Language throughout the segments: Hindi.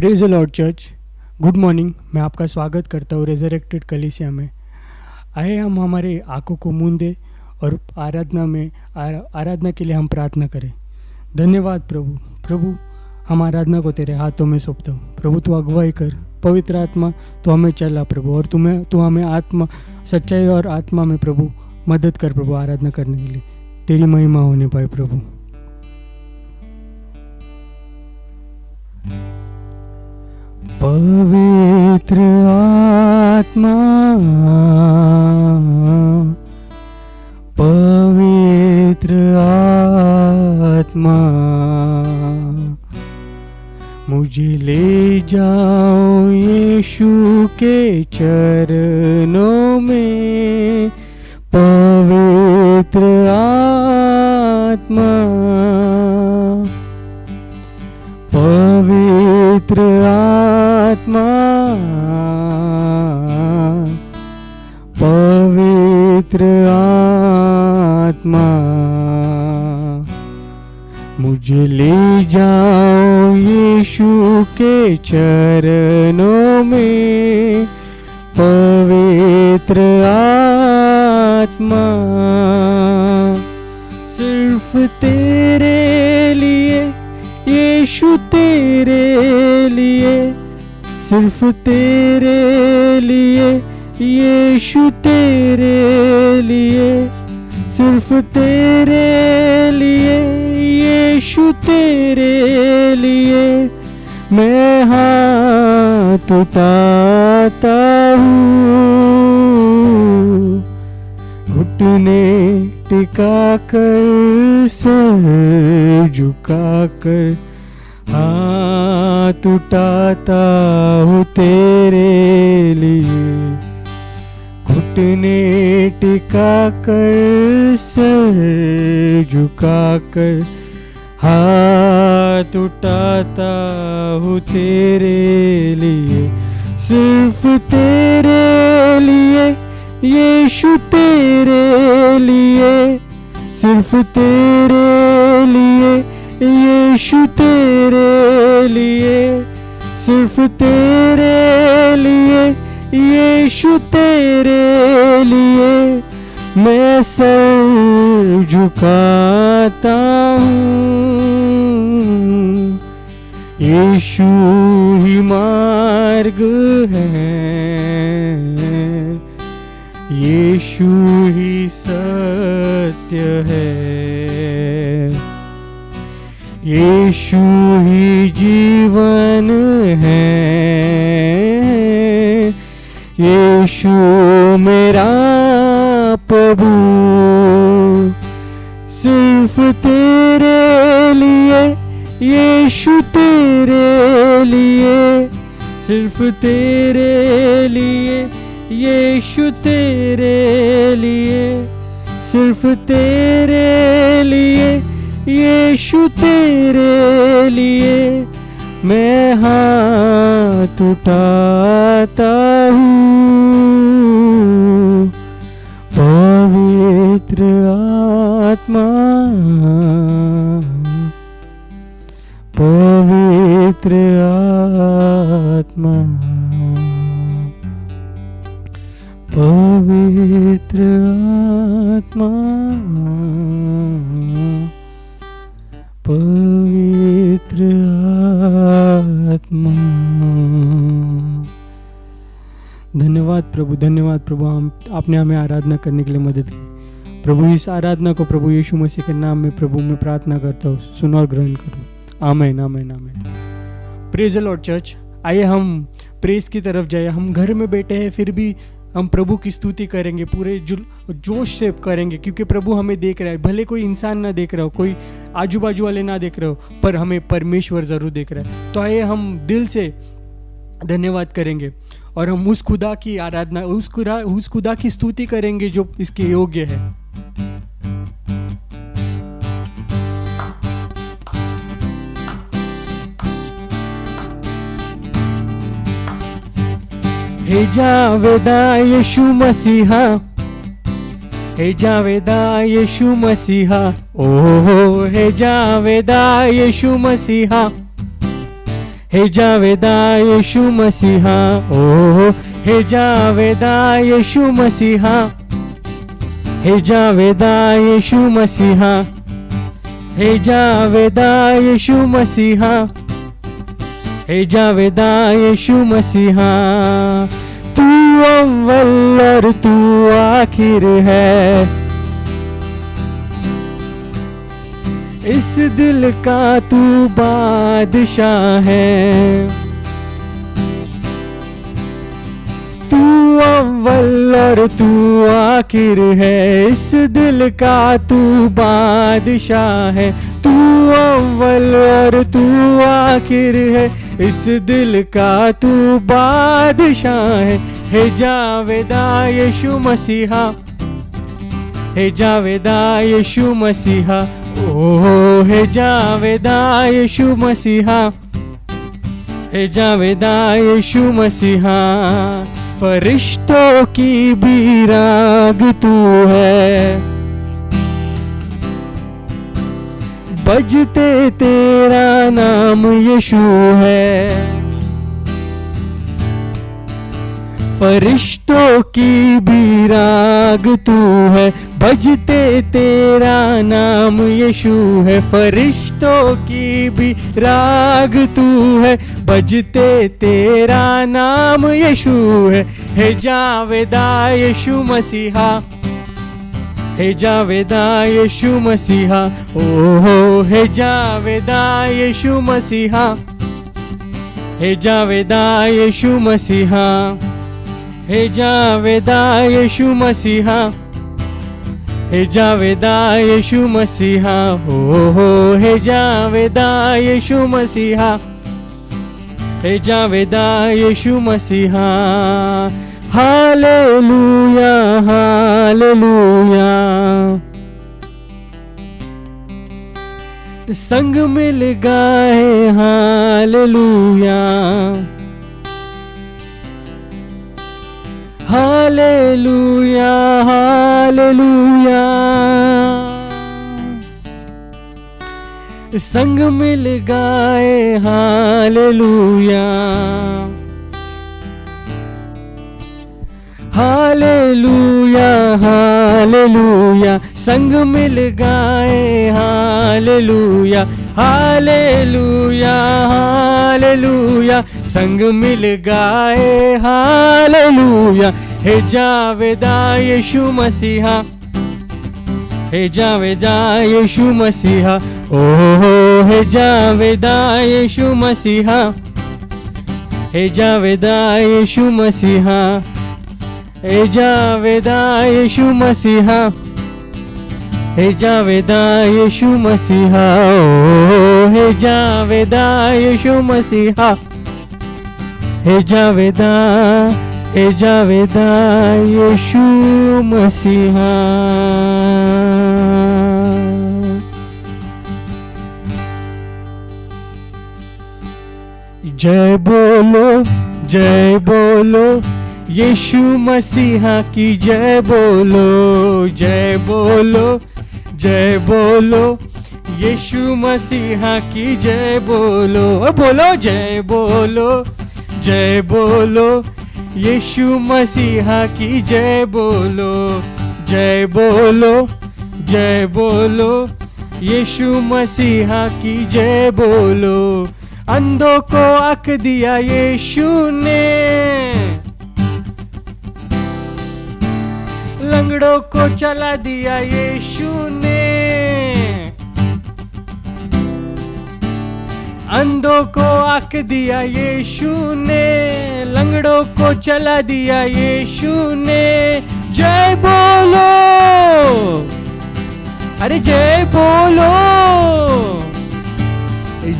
Praise the Lord church. Good morning. मैं आपका स्वागत करता हूँ रेजरेक्टेड कलीसिया में। आए हम हमारे आंखों को मूंदे और आराधना के लिए हम प्रार्थना करें। धन्यवाद प्रभु। प्रभु, हम आराधना को तेरे हाथों में सौंपता हूँ। प्रभु तू अगुवाई कर, पवित्र आत्मा तो हमें चला प्रभु, और तू हमें आत्मा सच्चाई और आत्मा में प्रभु मदद कर प्रभु आराधना करने के लिए। तेरी महिमा होने पाए प्रभु। पवित्र आत्मा, पवित्र आत्मा, मुझे ले जाओ यीशु के चरणों में। पवित्र आत्मा, पवित्र आत्मा, पवित्र आत्मा, मुझे ले जाओ यीशु के चरणों में। पवित्र आत्मा, सिर्फ तेरे लिए यीशु, तेरे लिए, सिर्फ तेरे लिए यीशु, तेरे लिए, सिर्फ तेरे लिए यीशु, तेरे लिए मैं हाथ उठाता हूँ। घुटने टिका कर, सर झुका कर हाथ उठाता हूँ तेरे लिए। घुटने टिका कर, सर झुका कर हाथ उठाता हूँ तेरे लिए। सिर्फ तेरे लिए यीशु, तेरे लिए, सिर्फ तेरे लिए यीशु, तेरे लिए, सिर्फ तेरे लिए यीशु, तेरे लिए मैं सर झुकाता हूँ। यीशु ही मार्ग है, यीशु ही सत्य है, यीशु ही जीवन है, यीशु मेरा प्रभु। सिर्फ तेरे लिए यीशु, तेरे लिए, सिर्फ तेरे लिए यीशु, तेरे लिए, सिर्फ तेरे लिए यीशु, तेरे लिए मैं हाथ उठाता हूँ। पवित्र आत्मा, पवित्र आत्मा, पवित्र आत्मा, पवित्र आत्मा। धन्यवाद प्रभु, धन्यवाद प्रभु। आपने हमें आराधना करने के लिए मदद की प्रभु। इस आराधना को प्रभु यीशु मसीह के नाम में प्रभु मैं प्रार्थना करता हूँ, सुनो और ग्रहण करो। आमीन, आमीन, आमीन। Praise the Lord church. आइए हम प्रेज की तरफ जाए। हम घर में बैठे हैं फिर भी हम प्रभु की स्तुति करेंगे, पूरे जोश से करेंगे, क्योंकि प्रभु हमें देख रहा है। भले कोई इंसान ना देख रहा हो, कोई आजू बाजू वाले ना देख रहे हो, पर हमें परमेश्वर जरूर देख रहा है। तो आइए हम दिल से धन्यवाद करेंगे और हम उस खुदा की आराधना, उस खुदा की स्तुति करेंगे जो इसके योग्य है। हे जावेदा यीशु मसीहा, हे जावेदा यीशु मसीहा, ओ हे जावेदा यीशु मसीहा, हे जावेदा यीशु मसीहा, ओ हे जावेदा यीशु मसीहा, हे जावेदा यीशु मसीहा, हे जावेदा यीशु मसीहा, हे जावेदा यीशु मसीहा। तू अव्वल और तू आखिर है, इस दिल का तू बादशाह है। तू अव्वल और तू आखिर है, इस दिल का तू बादशाह है। तू अव्वल और तू आखिर है, इस दिल का तू बादशाह है। हे जावेदा यीशु मसीहा, हे जावेदा यीशु मसीहा, ओ हे जावेदा यीशु मसीहा, हे जावेदा यीशु मसीहा। फरिश्तों की भी राग तू है, बजते तेरा नाम यीशु है। फरिश्तों की भी राग तू है, बजते तेरा नाम यीशु है। फरिश्तों की भी राग तू है, बजते तेरा नाम यीशु है। हे जावेदा यीशु मसीहा, हे जावेदा यीशु मसीहा, ओ हे जावेदा यीशु मसीहा, हे जावेदा यीशु मसीहा, हे जावेदा यीशु मसीहा, हे जावेदा यीशु मसीहा, हो हे जावेदा यीशु मसीहा, हे जावेदा यीशु मसीहा। हालेलुया हालेलुया, संग मिल गाए हालेलुया, हालेलुया हालेलुया। संग मिल गाए हालेलुया, हालेलुया हालेलुया। संग मिल गाए हालेलुया, हालेलुया हालेलुया। संग मिल गाए हालेलुया। हे जावेदा यीशु मसीहा, हे जावेदा यीशु मसीहा, ओ हे जावेदा यीशु मसीहा, हे जावेदा यीशु मसीहा, हे जावेदा यीशु मसीहा, हे जावेदा यीशु मसीहा, ओ हे जावेदा यीशु मसीहा, हे जावेदा यीशु मसीहा। जय बोलो, जय बोलो, यीशु मसीहा की जय बोलो, जय बोलो, जय बोलो, यीशु मसीहा की जय बोलो। बोलो जय बोलो, जय बोलो, यीशु मसीहा की जय बोलो, जय बोलो, जय बोलो, यीशु मसीहा की जय बोलो। अंधों को आँख दिया यीशु ने, लंगड़ों को चला दिया यीशु ने, अंधों को आँख दिया यीशु ने, लंगड़ों को चला दिया यीशु ने। जय बोलो, अरे जय बोलो,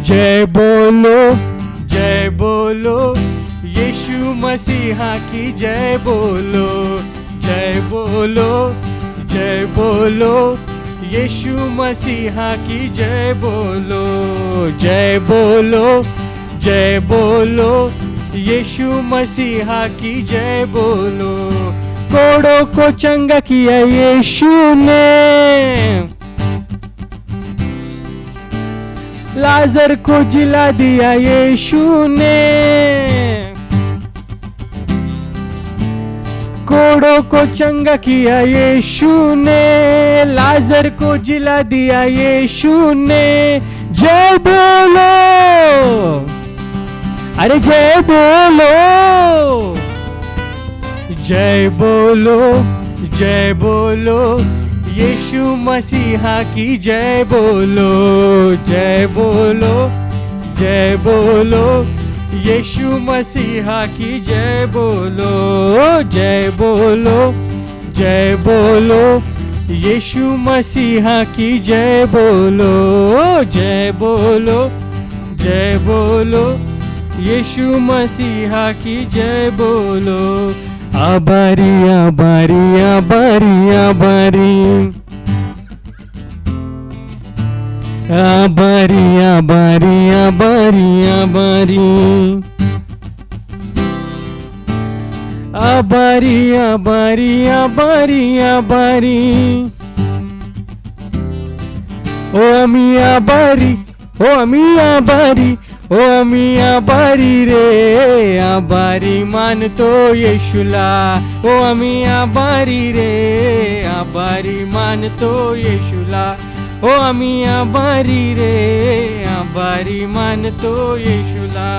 जय बोलो, जय बोलो, यीशु मसीहा की जय बोलो, जय बोलो, जय बोलो, यीशु मसीहा की जय बोलो, जय बोलो, जय बोलो, यीशु मसीहा की जय बोलो। कोड़ों को चंगा किया यीशु ने, लाजर को जिला दिया यीशु ने, कोड़ों को चंगा किया यीशु ने, लाजर को जिला दिया यीशु ने। जय बोलो, अरे जय बोलो, जय बोलो, जय बोलो, यीशु मसीहा की जय बोलो, जय बोलो, जय बोलो, यीशु मसीहा की जय बोलो, जय बोलो, जय बोलो, यीशु मसीहा की जय बोलो, जय बोलो, जय बोलो, यीशु मसीहा की जय बोलो। आभारी आभारी आभारी आभारी, आभारी आभारी आभारी आभारी, आभारी आभारी आभारी आभारी, ओ अमी आभारी, ओ अमी आभारी, ओ अमी आभारी रे, आभारी मानतो येशूला, ओ अमी आभारी रे, आभारी मानतो येशूला, ओ अमी आभारी रे, आभारी मानतो येशूला।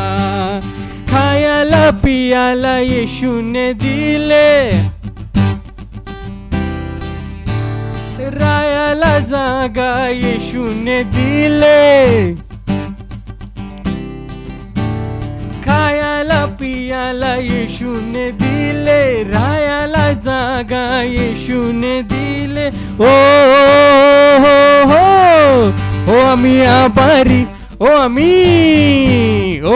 खायाला पियाला येशूने दिले, रायाला जागा येशूने दिले, खायाला पियाला येशूने दिले, रायाला जागा येशूने दिले। ओ हो अमी आभारी, ओ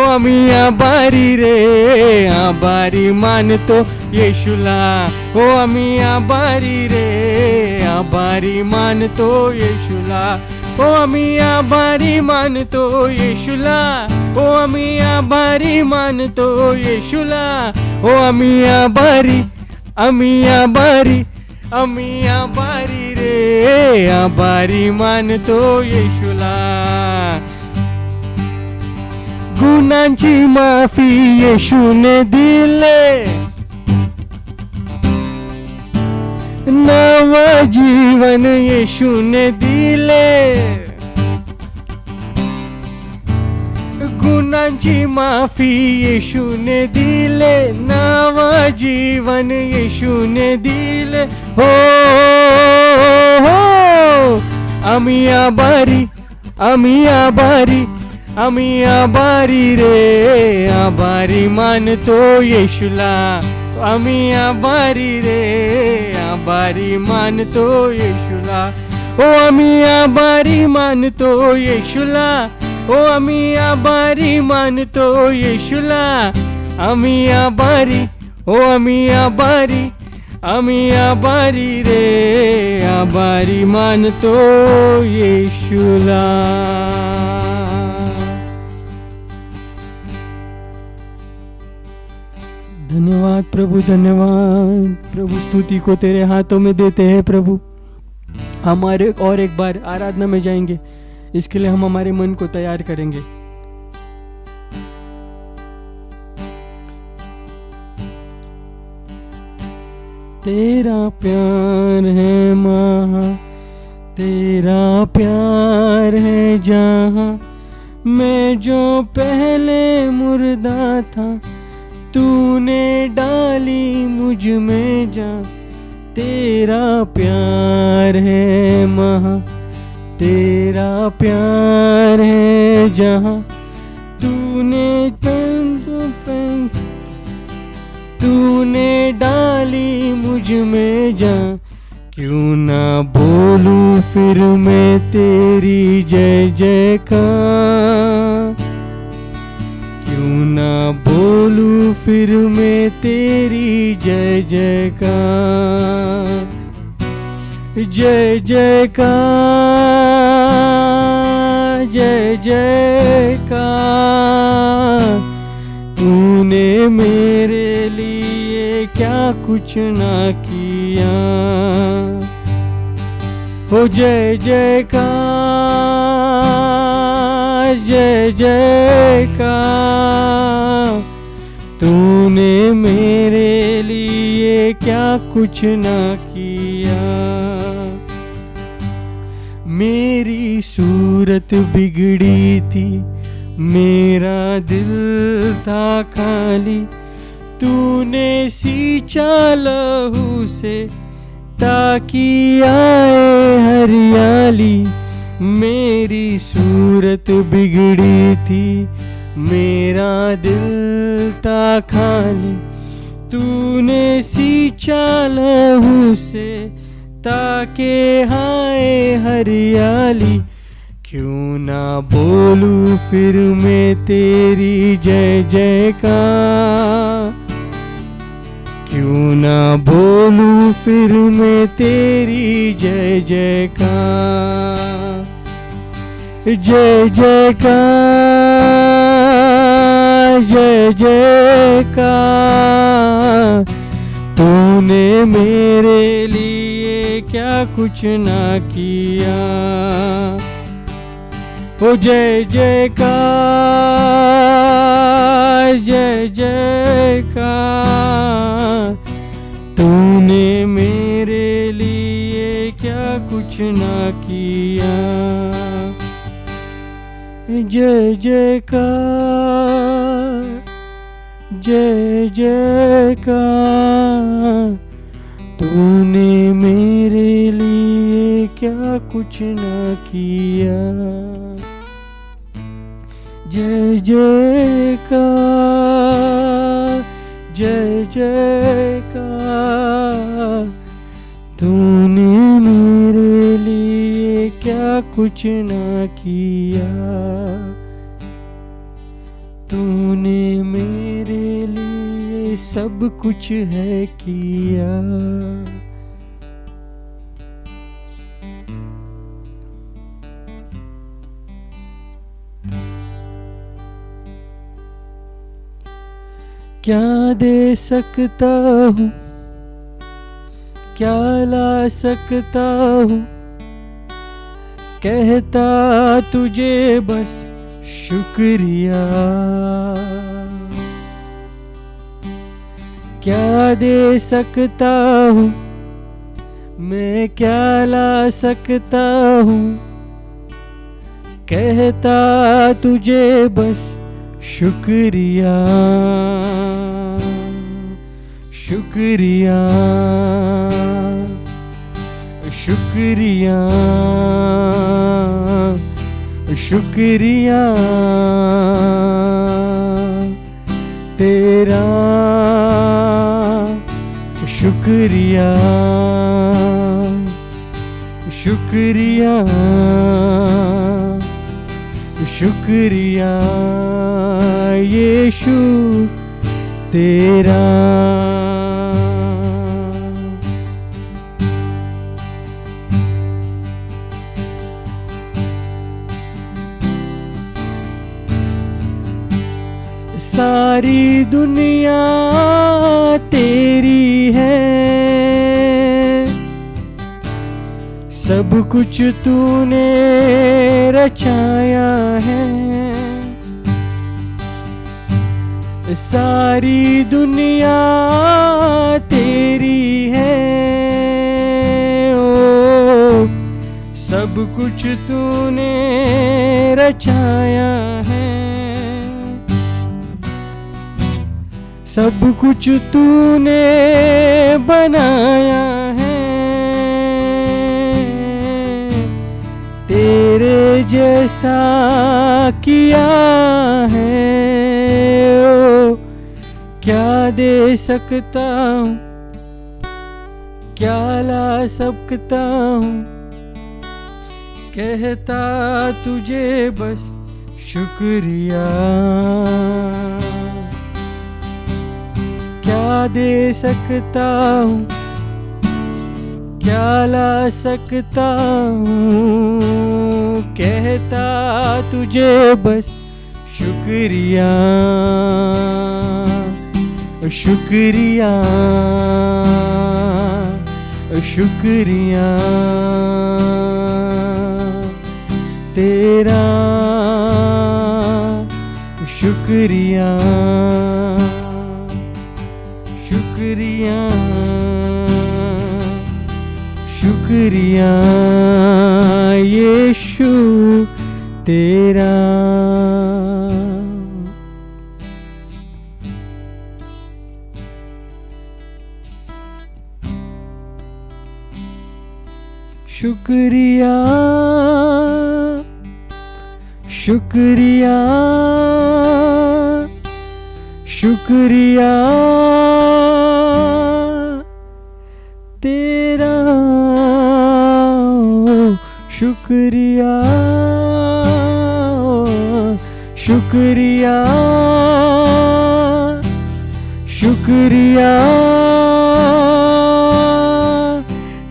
अमी आभारी रे, आभारी मानतो येशूला, ओ अमी आभारी रे, आभारी मानतो येशूला, ओ अमी आभारी मानतो येशूला, ओ अमी आभारी मानतो येशूला, ओ अमी आभारी, अमी आभारी, अमी आभारी रे, आभारी मानतो येशूला। गुनांची माफी येशूने दिले, नव जीवन येशूने दिले, गुनांची माफी येशूने दिले, नव जीवन येशूने दिले। हो आम्ही आभारी, आम्ही आभारी, आम्ही आभारी रे, आभारी मानतो येशूला, आम्ही आभारी रे, आभारी मानतो येशूला, ओ आम्ही आभारी मानतो येशूला, ओ आम्ही आभारी मानतो येशूला, आम्ही आभारी, ओ आम्ही आभारी, आम्ही आभारी रे, आभारी मानतो येशूला। धन्यवाद प्रभु, धन्यवाद प्रभु, स्तुति को तेरे हाथों में देते हैं प्रभु। हमारे और एक बार आराधना में जाएंगे, इसके लिए हम हमारे मन को तैयार करेंगे। तेरा प्यार है महा, तेरा प्यार है जहाँ, मैं जो पहले मुर्दा था, तूने डाली मुझ में जान। तेरा प्यार है महा, तेरा प्यार है जहाँ, तूने डाली मुझ में जान। क्यों ना बोलूं फिर मैं तेरी जय जयकार, क्यों ना बोलूं फिर मैं तेरी जय जयकार, जय जयकार, जय जयकार। तूने मेरे लिए क्या कुछ ना किया, हो जय जयकार, जय जयकार। तूने मेरे लिए क्या कुछ न किया। मेरी सूरत बिगड़ी थी, मेरा दिल था खाली, तूने सींचा लहू से ताकि आए हरियाली। मेरी सूरत बिगड़ी थी, मेरा दिल था खाली, तूने सींचा लहू से ताकि आए हरियाली। क्यों ना बोलूं फिर मैं तेरी जय जयकार। क्यों ना बोलूं फिर मैं तेरी जय जयकार। जय जयकार जय जयकार। तूने मेरे लिए क्या कुछ ना किया। ओ जय जयकार जय जयकार। तूने मेरे लिए क्या कुछ ना किया। जय जयकार जय जयकार। तूने मेरे लिए क्या कुछ ना किया। जय जयकार जय जयकार। तूने मेरे लिए क्या कुछ ना किया। तूने मेरे लिए सब कुछ है किया। क्या दे सकता हूँ, क्या ला सकता हूँ, कहता तुझे बस शुक्रिया। क्या दे सकता हूँ, मैं क्या ला सकता हूँ, कहता तुझे बस शुक्रिया शुक्रिया शुक्रिया शुक्रिया तेरा शुक्रिया शुक्रिया शुक्रिया यीशु तेरा। सारी दुनिया तेरी है, सब कुछ तूने रचाया है। सारी दुनिया तेरी है, ओ सब कुछ तूने रचाया है। सब कुछ तूने बनाया है, तेरे जैसा किया है। ओ क्या दे सकता हूँ, क्या ला सकता हूँ, कहता तुझे बस शुक्रिया। क्या दे सकता हूँ, क्या ला सकता हूँ, कहता तुझे बस शुक्रिया शुक्रिया शुक्रिया तेरा शुक्रिया शुक्रिया शुक्रिया यीशु तेरा। शुक्रिया शुक्रिया शुक्रिया तेरा, शुक्रिया शुक्रिया शुक्रिया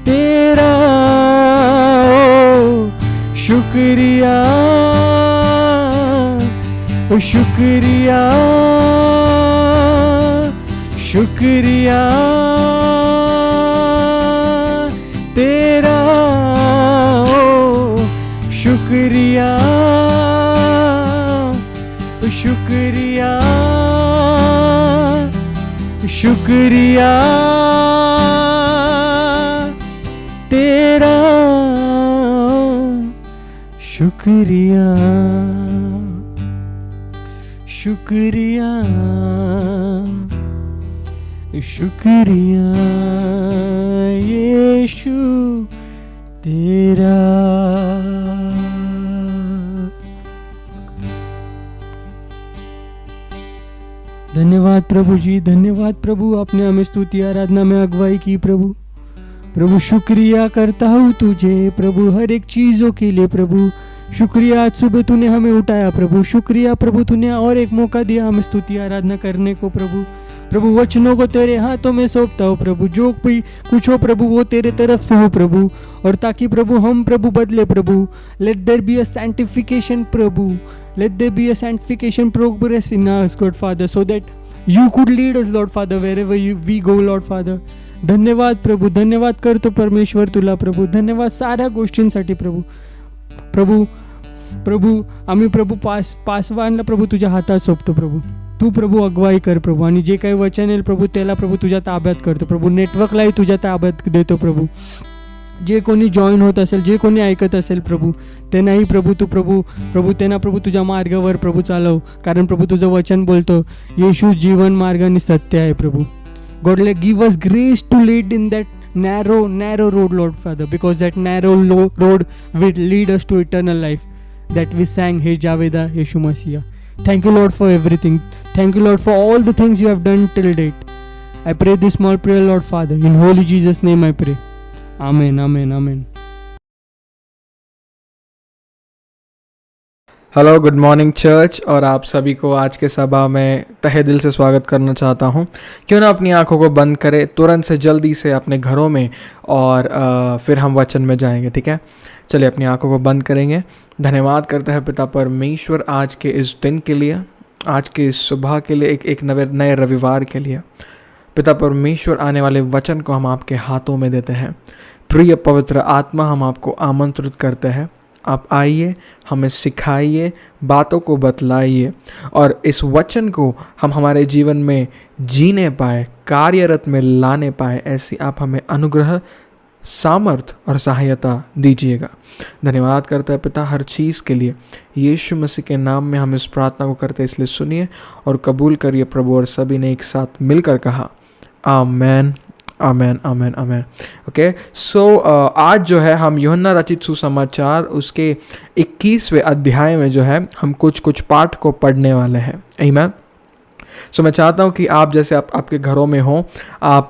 तेरा, शुक्रिया शुक्रिया शुक्रिया तेरा, शुक्रिया शुक्रिया शुक्रिया तेरा, शुक्रिया शुक्रिया शुक्रिया यीशु तेरा। धन्यवाद प्रभु जी, धन्यवाद प्रभु, आपने हमें स्तुति आराधना में अगुवाई की प्रभु। प्रभु शुक्रिया करता हूँ तुझे प्रभु हर एक चीज़ों के लिए प्रभु। शुक्रिया आज सुबह तूने हमें उठाया प्रभु। शुक्रिया प्रभु तूने और एक मौका दिया हमें स्तुति आराधना करने को प्रभु। प्रभु वचनों को तेरे हाथों में सौंपता हूँ प्रभु। जो भी कुछ हो प्रभु वो तेरे तरफ से हो प्रभु, और ताकि प्रभु हम प्रभु बदले प्रभु। Let there be a sanctification प्रभु, let there be a sanctification progress in us God Father, so that you could lead us Lord Father wherever we go Lord Father. धन्यवाद प्रभू, धन्यवाद करतो परमेश्वर तुला प्रभू। धन्यवाद साऱ्या गोष्टींसाठी प्रभू। प्रभू प्रभू आम्ही प्रभू पासवानला प्रभू तुझ्या हातात सोपतो प्रभू। तू प्रभू अगवाई कर प्रभू, आणि जे काही वचन येईल प्रभू त्याला प्रभू तुझ्या ताब्यात करतो प्रभू। नेटवर्कलाही तुझ्या ताब्यात देतो प्रभू। जे कोणी जॉईन होत असेल, जे कोणी ऐकत असेल प्रभू, त्यांनाही प्रभू तू प्रभू त्यांना प्रभू तुझ्या मार्गावर प्रभू चालव, कारण प्रभू तुझं वचन बोलतो येशू जीवन मार्ग आणि सत्य आहे प्रभू। God give us grace to lead in that narrow road Lord Father, because that narrow road will lead us to eternal life that we sang Hey Javeda Yeshu Masiah. Thank you Lord for everything. Thank you Lord for all the things you have done till date. I pray this small prayer Lord Father, in holy Jesus name I pray. Amen, amen, amen. Hello, good morning church, और आप सभी को आज के सभा में तहे दिल से स्वागत करना चाहता हूं। क्यों ना अपनी आंखों को बंद करें तुरंत से जल्दी से अपने घरों में, और फिर हम वचन में जाएंगे। ठीक है, चलिए अपनी आंखों को बंद करेंगे। धन्यवाद करते हैं पिता परमेश्वर आज के इस दिन के लिए, आज के इस सुबह के लिए, एक नए रविवार के लिए। पिता परमेश्वर आने वाले वचन को हम आपके हाथों में देते हैं। प्रिय पवित्र आत्मा, हम आपको आमंत्रित करते हैं, आप आइए, हमें सिखाइए, बातों को बतलाइए, और इस वचन को हम हमारे जीवन में जीने पाए, कार्यरत में लाने पाए, ऐसी आप हमें अनुग्रह, सामर्थ और सहायता दीजिएगा। धन्यवाद करता है पिता हर चीज़ के लिए। यीशु मसीह के नाम में हम इस प्रार्थना को करते, इसलिए सुनिए और कबूल करिए प्रभु। और सभी ने एक साथ मिलकर कहा आमेन, आमेन, आमेन, आमेन। ओके, सो आज जो है हम यूहन्ना रचित सुसमाचार उसके 21वें अध्याय में जो है हम कुछ पाठ को पढ़ने वाले हैं। आमीन। सो मैं चाहता हूँ कि आप जैसे आपके घरों में हो, आप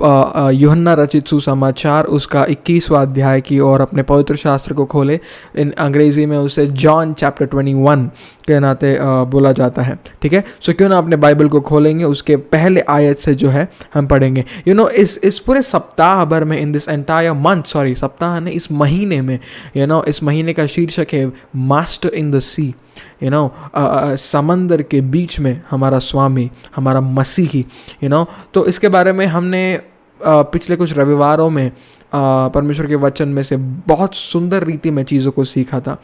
यूहन्ना रचित सुसमाचार उसका 21वां अध्याय की और अपने पवित्र शास्त्र को खोले। इन अंग्रेज़ी में उसे जॉन चैप्टर 21 के नाते बोला जाता है। ठीक है, सो क्यों ना अपने बाइबल को खोलेंगे, उसके पहले आयत से जो है हम पढ़ेंगे। इस पूरे सप्ताह भर में, in this entire month, sorry सप्ताह ने, इस महीने में, इस महीने का शीर्षक है मास्टर इन द सी। समंदर के बीच में हमारा स्वामी, हमारा मसीही। तो इसके बारे में हमने पिछले कुछ रविवारों में परमेश्वर के वचन में से बहुत सुंदर रीति में चीज़ों को सीखा था।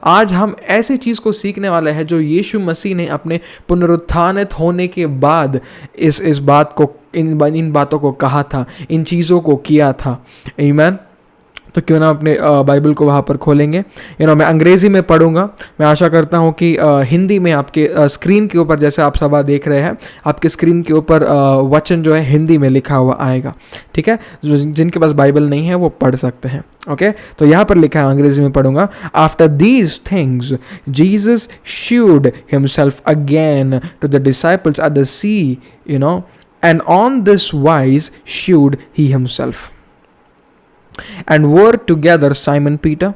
आज हम ऐसे चीज़ को सीखने वाले हैं जो यीशु मसीह ने अपने पुनरुत्थानित होने के बाद इस बात को, इन बातों को कहा था, इन चीज़ों को किया था। आमीन। तो क्यों ना अपने बाइबल को वहाँ पर खोलेंगे। मैं अंग्रेज़ी में पढ़ूंगा। मैं आशा करता हूँ कि हिंदी में आपके स्क्रीन के ऊपर, जैसे आप सभा देख रहे हैं, आपके स्क्रीन के ऊपर वचन जो है हिंदी में लिखा हुआ आएगा। ठीक है, जिनके पास बाइबल नहीं है वो पढ़ सकते हैं। ओके, तो यहाँ पर लिखा है, अंग्रेज़ी में पढ़ूंगा। After these things Jesus shewed himself again to the disciples at the sea, and on this wise shewed he himself. And were together Simon Peter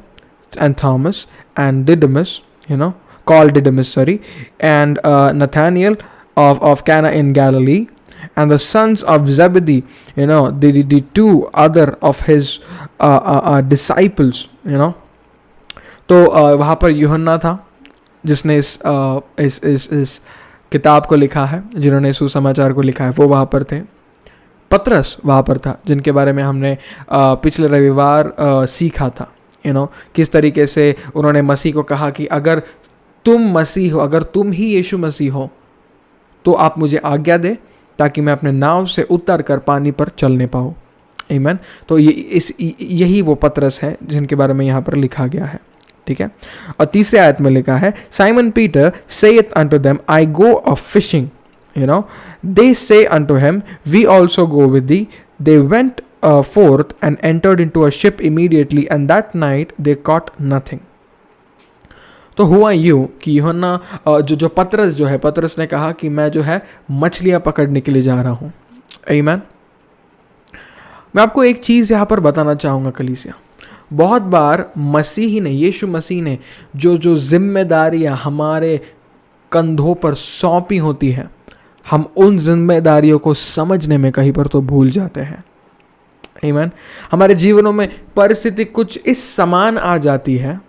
and Thomas and Didymus, called Didymus, and Nathanael of Cana in Galilee, and the sons of Zebedee, the two other of his disciples, तो वहाँ पर यूहन्ना था जिसने इस किताब को लिखा है, जिन्होंने सुसमाचार को लिखा है, वो वहाँ पर थे। पतरस वहाँ पर था, जिनके बारे में हमने पिछले रविवार सीखा था। किस तरीके से उन्होंने मसीह को कहा कि अगर तुम मसीह हो, अगर तुम ही यीशु मसीह हो, तो आप मुझे आज्ञा दे ताकि मैं अपने नाव से उतर कर पानी पर चलने पाऊँ। आमीन। तो यही वो पतरस है जिनके बारे में यहाँ पर लिखा गया है। ठीक है, और तीसरे आयत में लिखा है, Simon Peter Seth unto them, I go a fishing. They say unto him, we also go with thee. They went forth and entered into a ship immediately, and that night they caught nothing. तो हुआ यूँ कि यूहन्ना जो पतरस जो है, पतरस ने कहा कि मैं जो है मछलियाँ पकड़ने के लिए जा रहा हूँ। आमीन। मैं आपको एक चीज़ यहाँ पर बताना चाहूँगा कलीसिया, बहुत बार मसीही ने, यीशु मसीह ने जो जिम्मेदारियाँ हमारे कंधों पर सौंपी होती है, हम उन जिम्मेदारियों को समझने में कहीं पर तो भूल जाते हैं। आमीन। हमारे जीवनों में परिस्थिति कुछ इस समान आ जाती है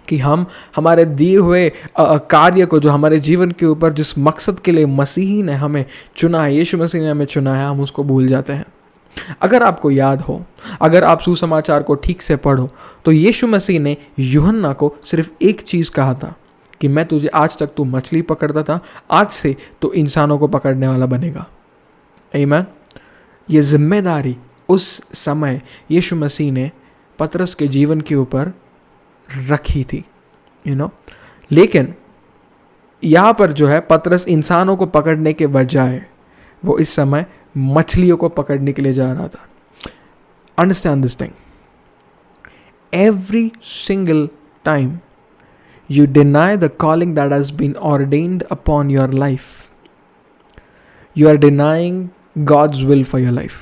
कि हम हमारे दिए हुए कार्य को, जो हमारे जीवन के ऊपर जिस मकसद के लिए मसीही ने हमें चुना है, यीशु मसीह ने हमें चुना है, हम उसको भूल जाते हैं। अगर आपको याद हो, अगर आप सुसमाचार को ठीक से पढ़ो, तो यीशु मसीह ने यूहन्ना को सिर्फ एक चीज़ कहा था कि मैं तुझे, आज तक तू मछली पकड़ता था, आज से तो इंसानों को पकड़ने वाला बनेगा। आमीन। ये जिम्मेदारी उस समय यीशु मसीह ने पतरस के जीवन के ऊपर रखी थी। लेकिन यहाँ पर जो है, पतरस इंसानों को पकड़ने के बजाय वो इस समय मछलियों को पकड़ने के लिए जा रहा था। Understand this thing, every single time you deny the calling that has been ordained upon your life, you are denying God's will for your life.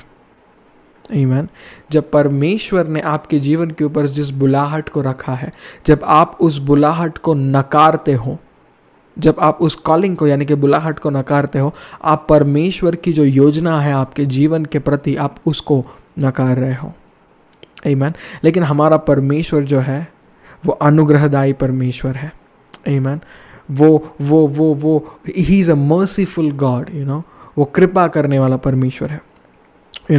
Amen. जब परमेश्वर ने आपके जीवन के ऊपर जिस बुलाहट को रखा है, जब आप उस बुलाहट को नकारते हो, जब आप उस कॉलिंग को यानी कि बुलाहट को नकारते हो, आप परमेश्वर की जो योजना है आपके जीवन के प्रति, आप उसको नकार रहे हो। आमीन। लेकिन हमारा परमेश्वर जो है वो अनुग्रहदायी परमेश्वर है। आमीन। वो he is a merciful God, वो कृपा करने वाला परमेश्वर है।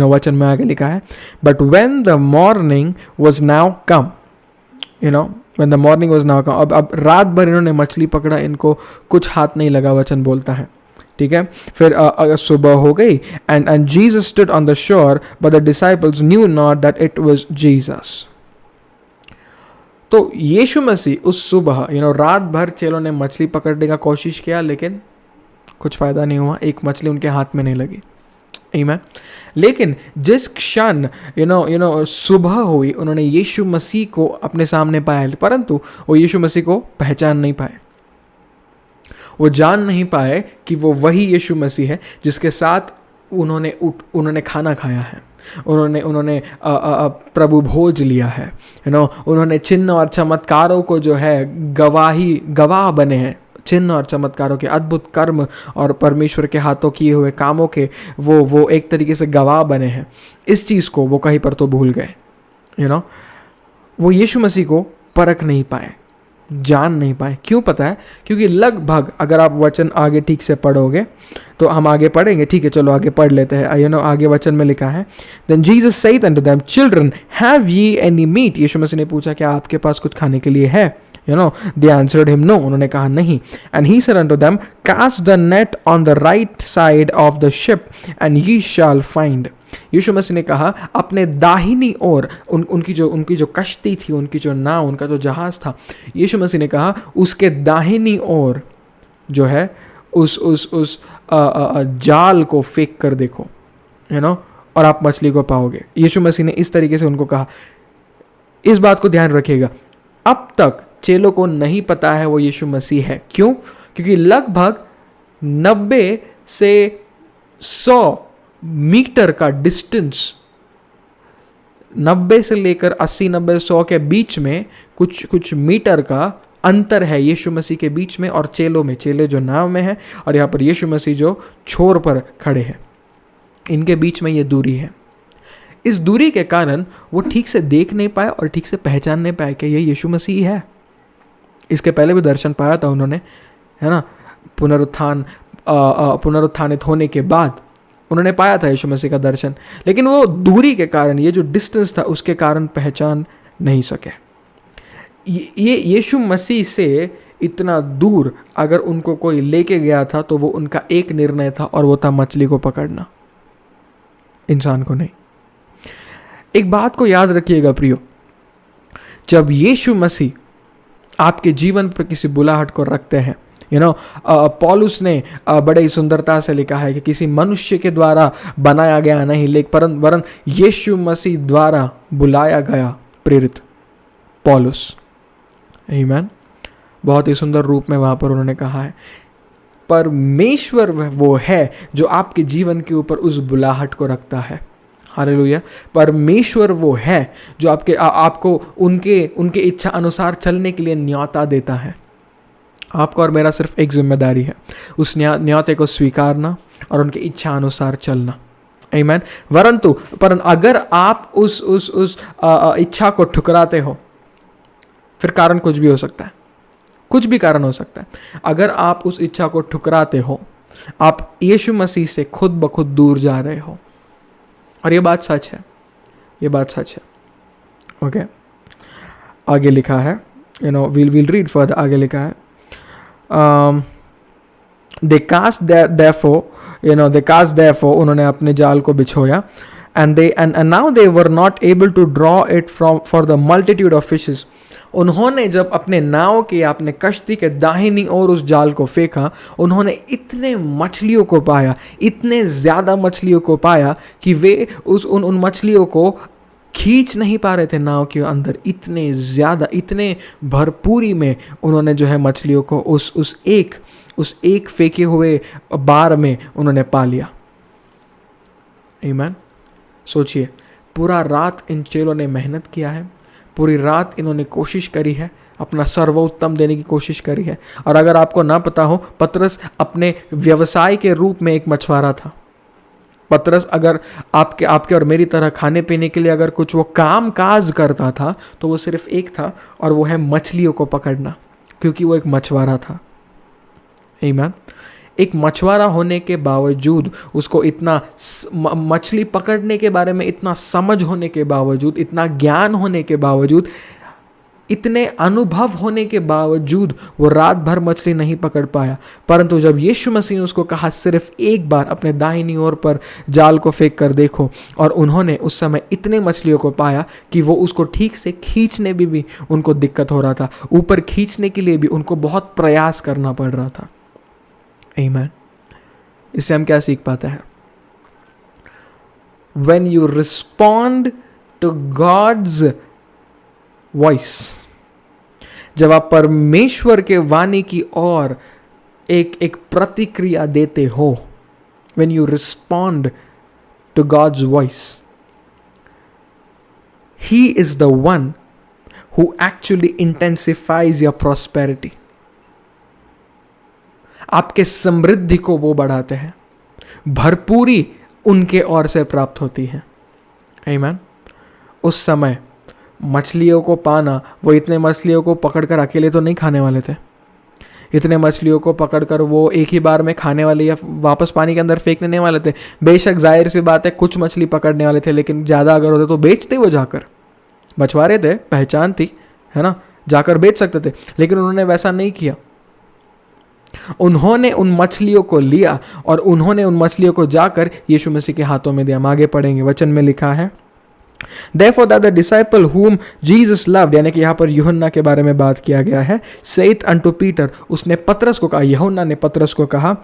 वचन में आगे लिखा है, but when the morning was now come, when the morning was now come, अब रात भर इन्होंने मछली पकड़ा, इनको कुछ हाथ नहीं लगा, वचन बोलता है। ठीक है, फिर सुबह हो गई, and Jesus stood on the shore but the disciples new not that it was Jesus. तो यीशु मसीह उस सुबह, रात भर चेलों ने मछली पकड़ने का कोशिश किया, लेकिन कुछ फ़ायदा नहीं हुआ, एक मछली उनके हाथ में नहीं लगी। आमीन। लेकिन जिस क्षण सुबह हुई, उन्होंने यीशु मसीह को अपने सामने पाया, परंतु वो यीशु मसीह को पहचान नहीं पाए। वो जान नहीं पाए कि वो वही यीशु मसीह है जिसके साथ उन्होंने खाना खाया है, उन्होंने प्रभु भोज लिया है, उन्होंने चिन्ह और चमत्कारों को जो है गवाह बने हैं, चिन्ह और चमत्कारों के अद्भुत कर्म और परमेश्वर के हाथों किए हुए कामों के वो एक तरीके से गवाह बने हैं। इस चीज़ को वो कहीं पर तो भूल गए। वो यीशु मसीह को परख नहीं पाए। जान नहीं पाए। क्यों पता है? क्योंकि लगभग, अगर आप वचन आगे ठीक से पढ़ोगे तो हम आगे पढ़ेंगे, ठीक है चलो आगे पढ़ लेते हैं। आगे वचन में लिखा है, then Jesus said unto them, children, have ye any meat? यीशु मसीह ने पूछा, क्या आपके पास कुछ खाने के लिए है? They answered him, no. उन्होंने कहा नहीं. And he said unto them, cast the net on the right side of the ship and ye shall find. यीशु मसीह ने कहा, अपने दाहिनी ओर, उनकी जो कश्ती थी, उनकी जो नाव, उनका जो जहाज था, यीशु मसीह ने कहा उसके दाहिनी ओर जो है उस जाल को फेंक कर देखो, और आप मछली को पाओगे। यीशु मसीह ने इस तरीके से उनको कहा। इस बात को ध्यान रखिएगा, अब तक चेलों को नहीं पता है वो यीशु मसीह है। क्यों? क्योंकि लगभग 90 से 100 मीटर का डिस्टेंस, 90 से लेकर 80, 90, 100 के बीच में कुछ मीटर का अंतर है यीशु मसीह के बीच में और चेलों में। चेले जो नाव में है और यहाँ पर यीशु मसीह जो छोर पर खड़े हैं, इनके बीच में ये दूरी है। इस दूरी के कारण वो ठीक से देख नहीं पाए और ठीक से पहचान नहीं पाए कि ये यीशु मसीह है। इसके पहले भी दर्शन पाया था उन्होंने, है ना, पुनरुत्थानित होने के बाद उन्होंने पाया था यीशु मसीह का दर्शन, लेकिन वो दूरी के कारण, ये जो डिस्टेंस था उसके कारण पहचान नहीं सके। ये यीशु मसीह से इतना दूर अगर उनको कोई लेके गया था तो वो उनका एक निर्णय था, और वो था मछली को पकड़ना, इंसान को नहीं। एक बात को याद रखिएगा प्रियो, जब यीशु मसीह आपके जीवन पर किसी बुलाहट को रखते हैं, पौलुस ने बड़े ही सुंदरता से लिखा है कि किसी मनुष्य के द्वारा बनाया गया नहीं, लेकिन वरन यीशु मसीह द्वारा बुलाया गया प्रेरित पौलुस। आमीन। बहुत ही सुंदर रूप में वहाँ पर उन्होंने कहा है, परमेश्वर वो है जो आपके जीवन के ऊपर उस बुलाहट को रखता है। हालेलुया। परमेश्वर वो है जो आपको उनके इच्छा अनुसार चलने के लिए न्योता देता है। आपका और मेरा सिर्फ एक जिम्मेदारी है, उस न्योते को स्वीकारना और उनकी इच्छा अनुसार चलना। आमीन। परंतु अगर आप उस इच्छा को ठुकराते हो, फिर कारण कुछ भी हो सकता है, कुछ भी कारण हो सकता है। अगर आप उस इच्छा को ठुकराते हो, आप यीशु मसीह से खुद ब खुद दूर जा रहे हो, और ये बात सच है, ये बात सच है। ओके, आगे लिखा है, we'll read further। आगे लिखा है, they cast therefore, उन्होंने अपने जाल को बिछोया, and now they were not able to draw it for the multitude of fishes। उन्होंने जब अपने नाव के, अपने कश्ती के दाहिनी ओर उस जाल को फेंका, उन्होंने इतने मछलियों को पाया, इतने ज़्यादा मछलियों को पाया कि वे उन मछलियों को खींच नहीं पा रहे थे नाव के अंदर। इतने ज़्यादा, इतने भरपूरी में उन्होंने जो है मछलियों को उस एक फेंके हुए बार में उन्होंने पा लिया। आमीन। सोचिए, पूरा रात इन चेलों ने मेहनत किया है, पूरी रात इन्होंने कोशिश करी है, अपना सर्वोत्तम देने की कोशिश करी है। और अगर आपको ना पता हो, पतरस अपने व्यवसाय के रूप में एक मछुआरा था। पतरस अगर आपके और मेरी तरह खाने पीने के लिए अगर कुछ वो काम काज करता था तो वो सिर्फ एक था, और वो है मछलियों को पकड़ना, क्योंकि वो एक मछुआरा था। आमीन। एक मछुआरा होने के बावजूद, उसको इतना मछली पकड़ने के बारे में इतना समझ होने के बावजूद, इतना ज्ञान होने के बावजूद, इतने अनुभव होने के बावजूद वो रात भर मछली नहीं पकड़ पाया। परंतु जब यीशु मसीह ने उसको कहा सिर्फ एक बार अपने दाहिनी ओर पर जाल को फेंक कर देखो, और उन्होंने उस समय इतने मछलियों को पाया कि वो उसको ठीक से खींचने भी उनको दिक्कत हो रहा था, ऊपर खींचने के लिए भी उनको बहुत प्रयास करना पड़ रहा था। आमीन। इससे हम क्या सीख पाते हैं? When you respond to God's voice, जब आप परमेश्वर के वाणी की ओर एक प्रतिक्रिया देते हो, when you respond to God's voice, He is the one who actually intensifies your prosperity। आपके समृद्धि को वो बढ़ाते हैं, भरपूरी उनके ओर से प्राप्त होती है। आमीन। उस समय मछलियों को पाना, वो इतने मछलियों को पकड़कर अकेले तो नहीं खाने वाले थे। इतने मछलियों को पकड़कर वो एक ही बार में खाने वाले या वापस पानी के अंदर फेंकने नहीं वाले थे। बेशक जाहिर सी बात है कुछ मछली पकड़ने वाले थे, लेकिन ज़्यादा अगर होते तो बेचते वो जाकर। मछुआरे थे, पहचान थी, है ना, जाकर बेच सकते थे, लेकिन उन्होंने वैसा नहीं किया। उन्होंने उन मछलियों को लिया और उन्होंने उन मछलियों को जाकर यीशु मसीह के हाथों में दिया। हम आगे पढ़ेंगे, वचन में लिखा है, Therefore that the disciple whom Jesus loved, यानी कि यहाँ पर यूहन्ना के बारे में बात किया गया है, saith unto Peter, उसने पतरस को कहा, यूहन्ना ने पतरस को कहा,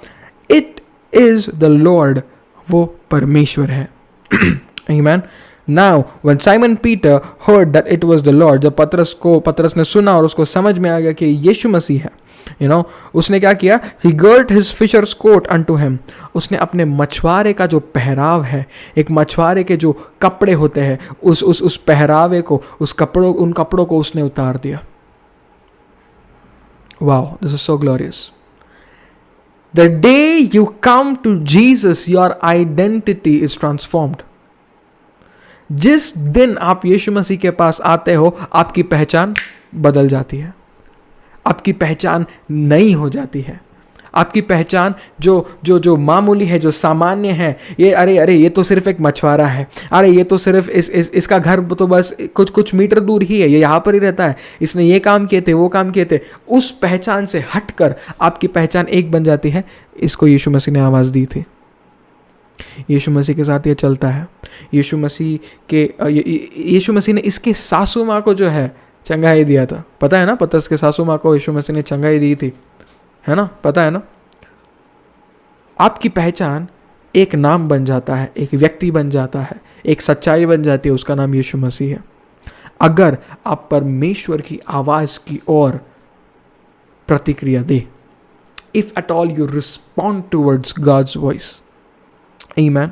It is the Lord, वो परमेश्वर है। Amen. Now when Simon Peter heard that it was the Lord, जब पतरस ने सुना और उसको समझ में आ गया कि यीशु मसीह है, उसने क्या किया, he girt his fisher's coat unto him, उसने अपने मछुआरे का जो पहराव है, एक मछुआरे के जो कपड़े होते हैं, उस पहरावे को, उन कपड़ों को उसने उतार दिया। Wow, this is so glorious. The day you come to Jesus, your identity is transformed. जिस दिन आप यीशु मसीह के पास आते हो, आपकी पहचान बदल जाती है, आपकी पहचान नई हो जाती है। आपकी पहचान जो मामूली है, जो सामान्य है, ये अरे ये तो सिर्फ एक मछुआरा है, अरे ये तो सिर्फ इसका घर तो बस कुछ मीटर दूर ही है, ये यहाँ पर ही रहता है, इसने ये काम किए थे, वो काम किए थे, उस पहचान से हटकर आपकी पहचान एक बन जाती है। इसको यीशु मसीह ने आवाज़ दी थी। यीशु मसीह के साथ ये चलता है। यीशु मसीह ने इसके सासू माँ को जो है चंगाई दिया था, पता है ना, पतरस के सासू माँ को यीशु मसीह ने चंगाई दी थी, है ना, पता है ना। आपकी पहचान एक नाम बन जाता है, एक व्यक्ति बन जाता है, एक सच्चाई बन जाती है, उसका नाम यीशु मसीह है। अगर आप परमेश्वर की आवाज़ की ओर प्रतिक्रिया दे, if at all you respond towards God's voice. आमीन।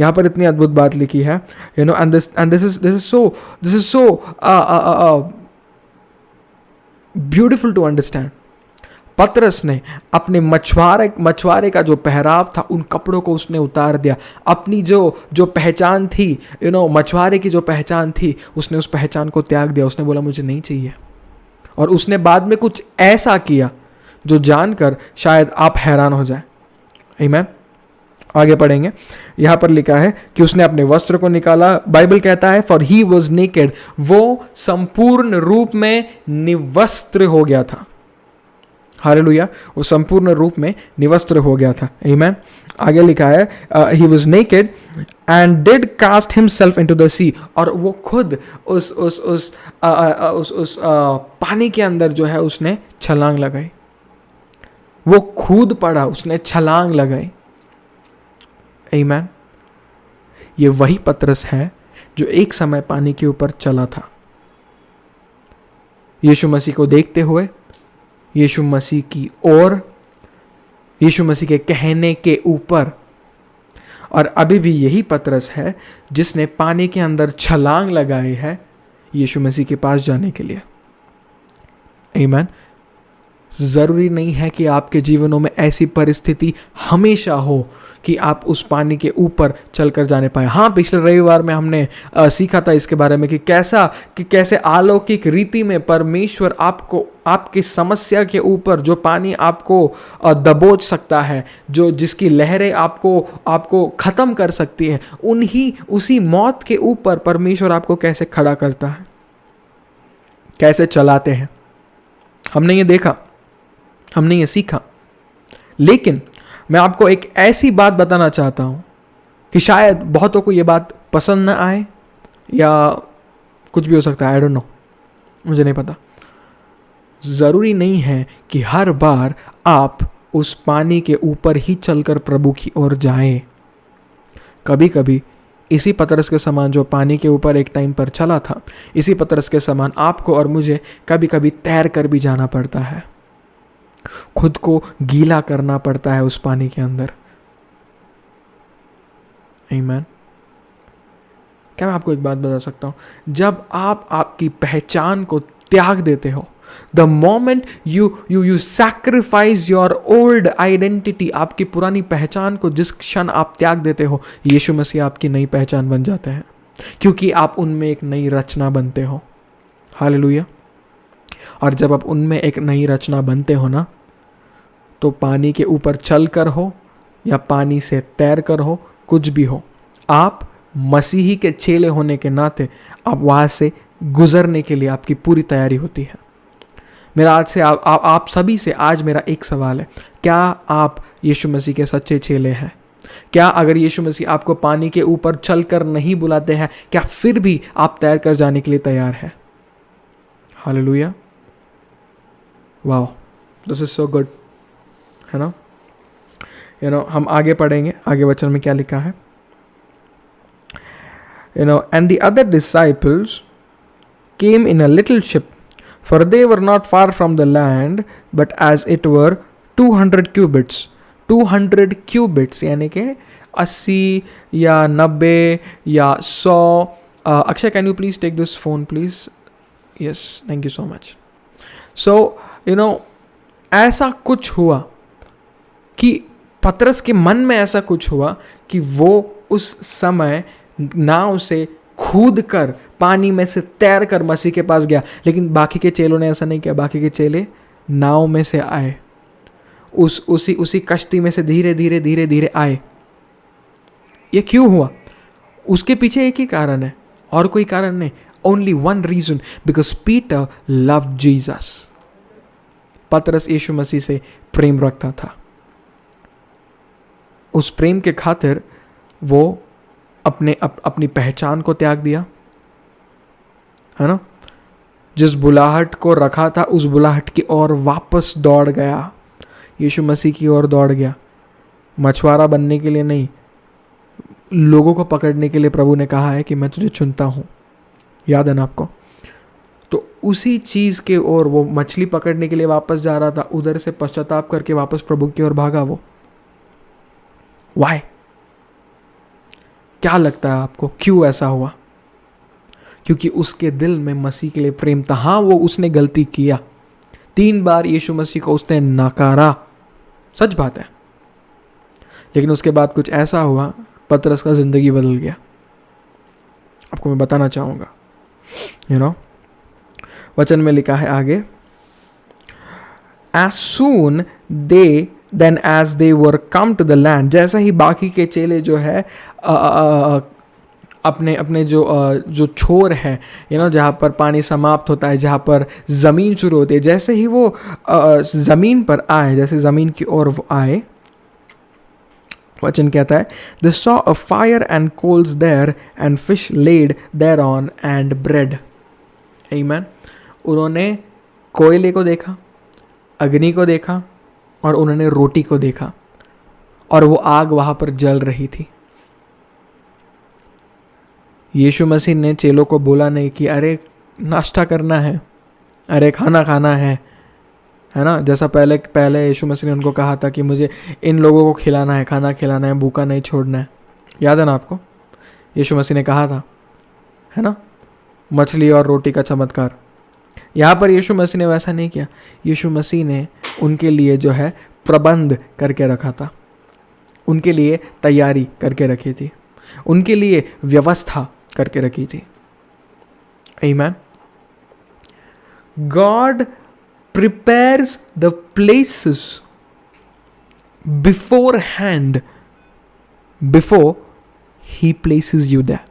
यहाँ पर इतनी अद्भुत बात लिखी है, and this is so beautiful to understand. पतरस ने अपने मछुआरे का जो पहराव था, उन कपड़ों को उसने उतार दिया। अपनी जो पहचान थी, मछुआरे की जो पहचान थी, उसने उस पहचान को त्याग दिया। उसने बोला मुझे नहीं चाहिए। और उसने बाद में कुछ ऐसा किया जो जानकर शायद आप हैरान हो जाए। आमीन। आगे पढ़ेंगे, यहाँ पर लिखा है कि उसने अपने वस्त्र को निकाला। बाइबल कहता है फॉर ही वॉज नेकेड, वो संपूर्ण रूप में निवस्त्र हो गया था। हालेलुया, वो संपूर्ण रूप में निवस्त्र हो गया था। आमीन। आगे लिखा है he was naked and did cast himself into the sea, और वो खुद उस पानी के अंदर जो है उसने छलांग लगाई। वो कूद पड़ा, उसने छलांग लगाई। आमीन। ये वही पतरस है जो एक समय पानी के ऊपर चला था। यीशु मसीह को देखते हुए, यीशु मसीह की ओर, यीशु मसीह के कहने के ऊपर। और अभी भी यही पतरस है जिसने पानी के अंदर छलांग लगाई है यीशु मसीह के पास जाने के लिए। आमीन। ज़रूरी नहीं है कि आपके जीवनों में ऐसी परिस्थिति हमेशा हो कि आप उस पानी के ऊपर चलकर जाने पाए। हाँ, पिछले रविवार में हमने सीखा था इसके बारे में कि कैसे अलौकिक रीति में परमेश्वर आपको, आपकी समस्या के ऊपर जो पानी आपको दबोच सकता है, जिसकी लहरें आपको ख़त्म कर सकती है, उसी मौत के ऊपर परमेश्वर आपको कैसे खड़ा करता है, कैसे चलाते हैं। हमने ये देखा, हमने ये सीखा। लेकिन मैं आपको एक ऐसी बात बताना चाहता हूँ कि शायद बहुतों को ये बात पसंद ना आए, या कुछ भी हो सकता है, आई डोंट नो, मुझे नहीं पता। ज़रूरी नहीं है कि हर बार आप उस पानी के ऊपर ही चलकर प्रभु की ओर जाएं। कभी कभी इसी पतरस के समान जो पानी के ऊपर एक टाइम पर चला था, इसी पतरस के समान आपको और मुझे कभी कभी तैर कर भी जाना पड़ता है। खुद को गीला करना पड़ता है उस पानी के अंदर। आमीन। क्या मैं आपको एक बात बता सकता हूँ? जब आप आपकी पहचान को त्याग देते हो, the moment you sacrifice your old identity, आपकी पुरानी पहचान को जिस क्षण आप त्याग देते हो, यीशु मसीह आपकी नई पहचान बन जाते हैं। क्योंकि आप उनमें एक नई रचना बनते हो। हालेलुया। और जब आप उनमें एक नई रचना बनते हो ना, तो पानी के ऊपर चल कर हो या पानी से तैर कर हो, कुछ भी हो, आप मसीही के चेले होने के नाते आप वहाँ से गुजरने के लिए आपकी पूरी तैयारी होती है। मेरा आज से आप सभी से आज मेरा एक सवाल है, क्या आप यीशु मसीह के सच्चे चेले हैं? क्या अगर यीशु मसीह आपको पानी के ऊपर चलकर नहीं बुलाते हैं, क्या फिर भी आप तैर कर जाने के लिए तैयार हैं? Hallelujah. Wow, this is so good, है ना? हम आगे पढ़ेंगे, आगे वचन में क्या लिखा है। And the other disciples came in a little ship, for they were not far from the land, but as it were 200 cubits. 200 cubits यानी कि 80 या 90 या 100। Akshay, can you please take this phone please? Yes, thank you so much. So ऐसा कुछ हुआ कि पतरस के मन में ऐसा कुछ हुआ कि वो उस समय नाव से कूद कर पानी में से तैर कर मसीह के पास गया। लेकिन बाकी के चेलों ने ऐसा नहीं किया। बाकी के चेले नाव में से आए, उसी कश्ती में से धीरे धीरे धीरे धीरे आए। ये क्यों हुआ? उसके पीछे एक ही कारण है, और कोई कारण नहीं। Only one reason, because Peter loved Jesus. पतरस यीशु मसीह से प्रेम रखता था। उस प्रेम के खातिर वो अपनी पहचान को त्याग दिया, है ना? जिस बुलाहट को रखा था उस बुलाहट की ओर वापस दौड़ गया, यीशु मसीह की ओर दौड़ गया। मछुआरा बनने के लिए नहीं, लोगों को पकड़ने के लिए प्रभु ने कहा है कि मैं तुझे चुनता हूँ। याद है ना आपको? तो उसी चीज़ के ओर वो मछली पकड़ने के लिए वापस जा रहा था। उधर से पश्चाताप करके वापस प्रभु की ओर भागा वो। वाई? क्या लगता है आपको क्यों ऐसा हुआ? क्योंकि उसके दिल में मसीह के लिए प्रेम था। हाँ, वो उसने गलती किया, 3 बार यीशु मसीह को उसने नकारा, सच बात है। लेकिन उसके बाद कुछ ऐसा हुआ, पतरस का जिंदगी बदल गया। आपको मैं बताना चाहूंगा। वचन में लिखा है आगे, as soon then as they were come to the land, जैसा ही बाकी के चेले जो है अपने जो छोर है, जहाँ पर पानी समाप्त होता है, जहाँ पर ज़मीन शुरू होती है, जैसे ही वो ज़मीन पर आए, जैसे ज़मीन की ओर वो आए, वचन कहता है, they saw a fire and coals there and fish laid thereon and bread. Amen. उन्होंने कोयले को देखा, अग्नि को देखा, और उन्होंने रोटी को देखा, और वो आग वहाँ पर जल रही थी। यीशु मसीह ने चेलों को बोला नहीं कि अरे नाश्ता करना है, अरे खाना खाना है ना? जैसा पहले यीशु मसीह ने उनको कहा था कि मुझे इन लोगों को खिलाना है, खाना खिलाना है, भूखा नहीं छोड़ना है। याद है ना आपको? यीशु मसीह ने कहा था, है ना? मछली और रोटी का चमत्कार। यहाँ पर यीशु मसीह ने वैसा नहीं किया। यीशु मसीह ने उनके लिए जो है प्रबंध करके रखा था, उनके लिए तैयारी करके रखी थी, उनके लिए व्यवस्था करके रखी थी। आमीन। God prepares the places beforehand before he places you there.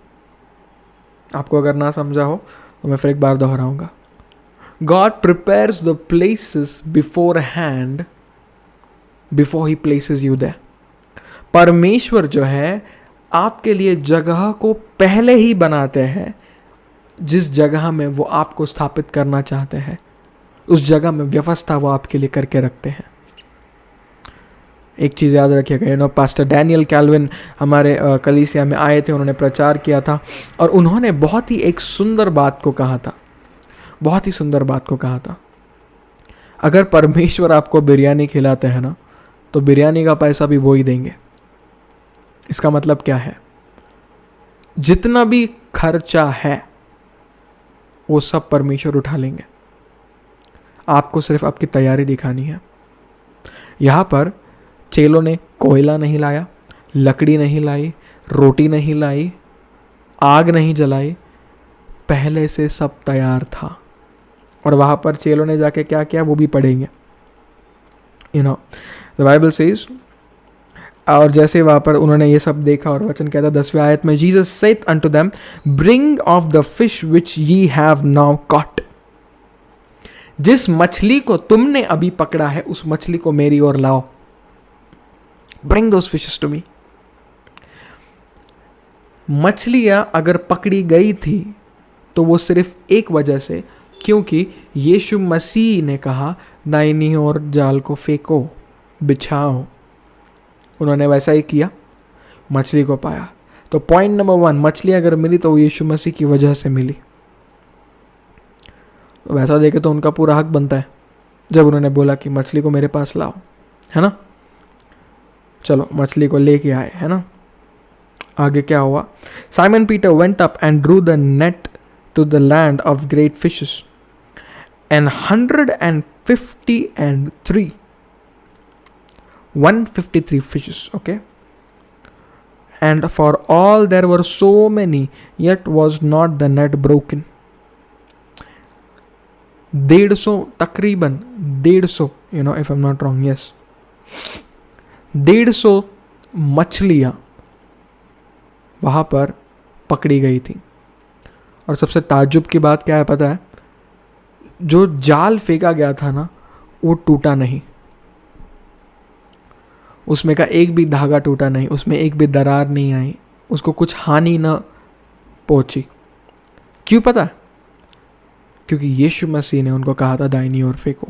आपको अगर ना समझा हो तो मैं फिर एक बार दोहराऊंगा। God prepares the places beforehand before he places you there. परमेश्वर जो है आपके लिए जगह को पहले ही बनाते हैं, जिस जगह में वो आपको स्थापित करना चाहते हैं, उस जगह में व्यवस्था वो आपके लिए करके रखते हैं। एक चीज़ याद रखिएगा, पास्टर डैनियल कैल्विन हमारे कलीसिया में आए थे, उन्होंने प्रचार किया था, और उन्होंने बहुत ही एक सुंदर बात को कहा था, बहुत ही सुंदर बात को कहा था। अगर परमेश्वर आपको बिरयानी खिलाते हैं ना, तो बिरयानी का पैसा भी वो ही देंगे। इसका मतलब क्या है? जितना भी खर्चा है वो सब परमेश्वर उठा लेंगे। आपको सिर्फ आपकी तैयारी दिखानी है। यहाँ पर चेलों ने कोयला नहीं लाया, लकड़ी नहीं लाई, रोटी नहीं लाई, आग नहीं जलाई, पहले से सब तैयार था। और वहाँ पर चेलों ने जाके क्या किया वो भी पढ़ेंगे। You know the Bible says, और जैसे वहाँ पर उन्होंने ये सब देखा और वचन कहता 10वीं आयत में, Jesus said unto them, bring of the fish which ये हैव नाउ कॉट। जिस मछली को तुमने अभी पकड़ा है उस मछली को मेरी ओर लाओ। Bring those fishes to me. मछलियां अगर पकड़ी गई थी तो वो सिर्फ एक वजह से, क्योंकि यीशु मसीह ने कहा दाहिनी ओर जाल को फेंको, बिछाओ। उन्होंने वैसा ही किया, मछली को पाया। तो पॉइंट नंबर 1, मछली अगर मिली तो वो यीशु मसीह की वजह से मिली। तो वैसा देखे तो उनका पूरा हक बनता है जब उन्होंने बोला कि मछली को मेरे पास लाओ, है ना। चलो मछली को लेके आए, है ना। आगे क्या हुआ? Simon Peter went up and drew the net to the land of great fishes and 153 fishes, okay, and for all there were so many, yet was not the net broken. 150, तकरीबन 150, you know, if I'm not wrong, yes, 150 मछलियां वहां पर पकड़ी गई थी। और सबसे ताज्जुब की बात क्या है पता है? जो जाल फेंका गया था ना, वो टूटा नहीं, उसमें का एक भी धागा टूटा नहीं, उसमें एक भी दरार नहीं आई, उसको कुछ हानि न पहुंची। क्यों पता? क्योंकि यीशु मसीह ने उनको कहा था दाहिनी ओर फेंको।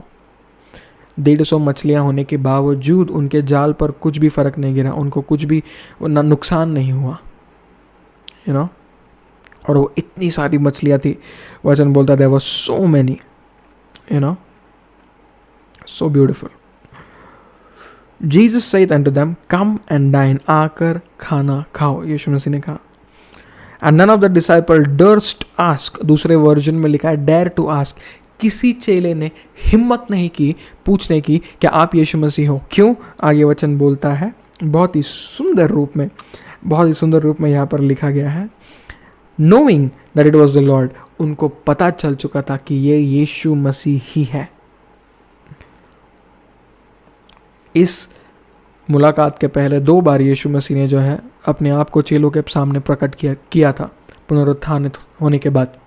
150 मछलियां होने के बावजूद उनके जाल पर कुछ भी फर्क नहीं गिरा, उनको कुछ भी नुकसान नहीं हुआ, यू नो। और वो इतनी सारी मछलियां थी, वचन बोलता there were so many, you know, so beautiful. Jesus said unto them, come and dine, आकर खाना खाओ, यीशु मसीह ने कहा। And none of the disciples durst ask, दूसरे वर्जन में लिखा है dare to ask, किसी चेले ने हिम्मत नहीं की पूछने की क्या आप यीशु मसीह हो। क्यों? आगे वचन बोलता है बहुत ही सुंदर रूप में यहाँ पर लिखा गया है, knowing that it was the Lord, उनको पता चल चुका था कि ये यीशु मसीह ही है। इस मुलाकात के पहले 2 बार यीशु मसीह ने जो है अपने आप को चेलों के सामने प्रकट किया था पुनरुत्थानित होने के बाद,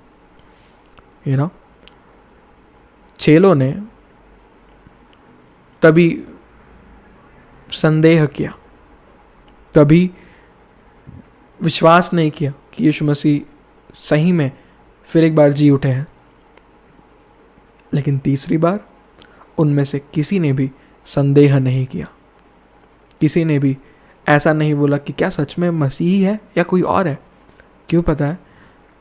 यू नो। चेलों ने तभी संदेह किया, तभी विश्वास नहीं किया कि यीशु मसीह सही में फिर एक बार जी उठे हैं। लेकिन तीसरी बार उनमें से किसी ने भी संदेह नहीं किया, किसी ने भी ऐसा नहीं बोला कि क्या सच में मसीह है या कोई और है। क्यों पता है?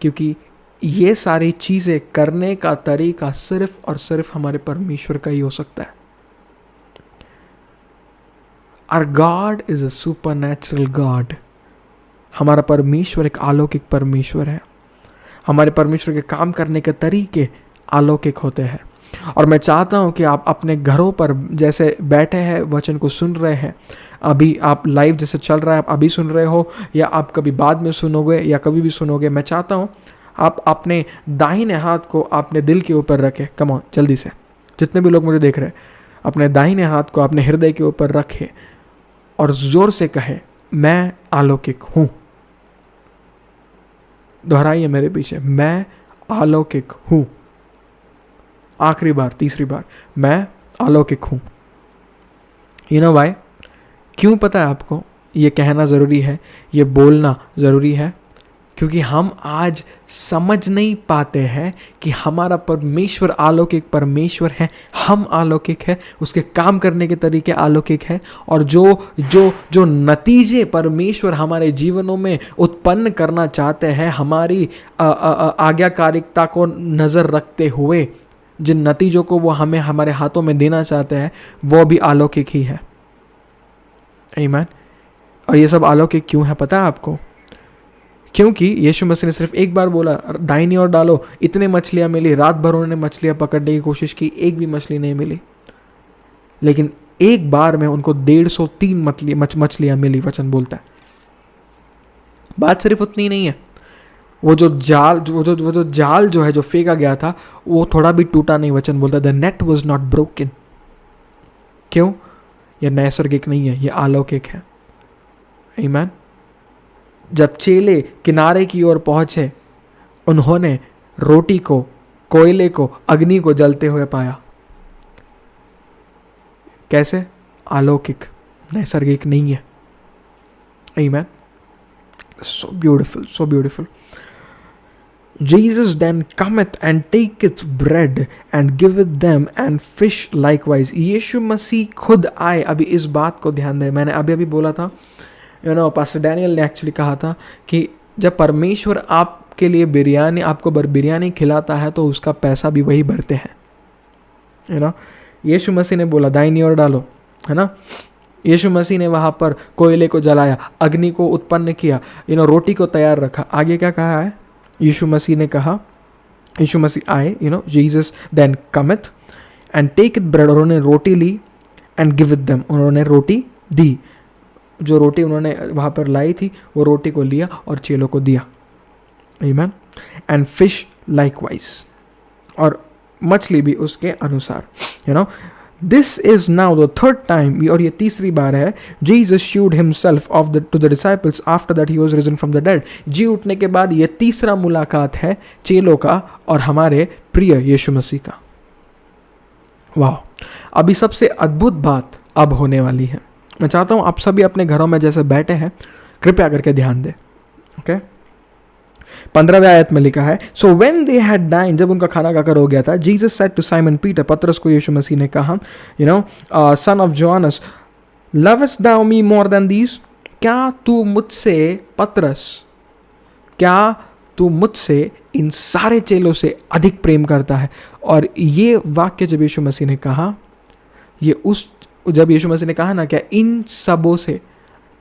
क्योंकि ये सारी चीज़ें करने का तरीका सिर्फ और सिर्फ हमारे परमेश्वर का ही हो सकता है। Our God is a supernatural God. हमारा परमेश्वर एक अलौकिक परमेश्वर है। हमारे परमेश्वर के काम करने के तरीके अलौकिक होते हैं। और मैं चाहता हूं कि आप अपने घरों पर जैसे बैठे हैं, वचन को सुन रहे हैं, अभी आप लाइव जैसे चल रहा है आप अभी सुन रहे हो या आप कभी बाद में सुनोगे या कभी भी सुनोगे, मैं चाहता हूं आप अपने दाहिने हाथ को अपने दिल के ऊपर रखें। कम ऑन, जल्दी से, जितने भी लोग मुझे देख रहे हैं, अपने दाहिने हाथ को अपने हृदय के ऊपर रखें और जोर से कहे, मैं अलौकिक हूं। दोहराइए मेरे पीछे, मैं अलौकिक हूं। आखिरी बार, तीसरी बार, मैं अलौकिक हूं। You know why? क्यों पता है आपको? ये कहना ज़रूरी है, ये बोलना ज़रूरी है, क्योंकि हम आज समझ नहीं पाते हैं कि हमारा परमेश्वर अलौकिक परमेश्वर है, हम अलौकिक है, उसके काम करने के तरीके अलौकिक है। और जो नतीजे परमेश्वर हमारे जीवनों में उत्पन्न करना चाहते हैं, हमारी आज्ञाकारिकता को नज़र रखते हुए जिन नतीजों को वो हमें हमारे हाथों में देना चाहते हैं, वो भी अलौकिक ही है। आमीन। और ये सब अलौकिक क्यों है पता है आपको? क्योंकि यीशु मसीह ने सिर्फ एक बार बोला दाहिनी ओर डालो, इतने मछलियां मिली, रात भर उन्होंने मछलियां पकड़ने की कोशिश की, एक भी मछली नहीं मिली। लेकिन एक बार में उनको 153 मछलियां मिली, वचन बोलता है। बात सिर्फ उतनी नहीं है, वो जो जाल जो है जो फेंका गया था वो थोड़ा भी टूटा नहीं। वचन बोलता the net was not broken. क्यों? यह नैसर्गिक नहीं है, यह अलौकिक है। आमीन। जब चेले किनारे की ओर पहुंचे, उन्होंने रोटी को, कोयले को, अग्नि को जलते हुए पाया। कैसे? अलौकिक, नैसर्गिक नहीं है। आमीन। So beautiful, so beautiful. Jesus then cometh and taketh bread and giveth them and fish likewise. यीशु मसीह खुद आए। अभी इस बात को ध्यान दें, मैंने अभी बोला था, पास्टर डैनियल ने एक्चुअली कहा था कि जब परमेश्वर आपके लिए आपको बिरयानी खिलाता है तो उसका पैसा भी वही भरते हैं। यीशु मसीह ने बोला दाहिनी ओर डालो, है ना। यीशु मसीह ने वहाँ पर कोयले को जलाया, अग्नि को उत्पन्न किया, रोटी को तैयार रखा। आगे क्या कहा है? यीशु मसीह ने कहा, यीशु मसीह आए, Jesus then cometh and take it bread, और उन्होंने रोटी ली, एंड गिव इट देम, उन्होंने रोटी दी। जो रोटी उन्होंने वहाँ पर लाई थी वो रोटी को लिया और चेलों को दिया। आमीन। एंड फिश लाइकवाइज, और मछली भी उसके अनुसार। This is now the third time, और ये तीसरी बार है, Jesus showed himself to the disciples after that he was risen from the dead. जी उठने के बाद ये तीसरा मुलाकात है चेलों का और हमारे प्रिय यीशु मसीह का। वाह! अभी सबसे अद्भुत बात अब होने वाली है। मैं चाहता हूं आप सभी अपने घरों में जैसे बैठे हैं, कृपया करके ध्यान दें। ओके, 15वें आयत में लिखा है, सो व्हेन दे हैड डाइन्ड, जब उनका खाना खाकर हो गया था, Jesus said to Simon Peter, पतरस को यीशु मसीह ने कहा, son of Jonas, lovest thou me more than these, क्या तू मुझसे, पतरस, क्या तू मुझसे इन सारे चेलों से अधिक प्रेम करता है? और ये वाक्य जब यीशु मसीह ने कहा, जब यीशु मसीह ने कहा ना, क्या इन सबों से,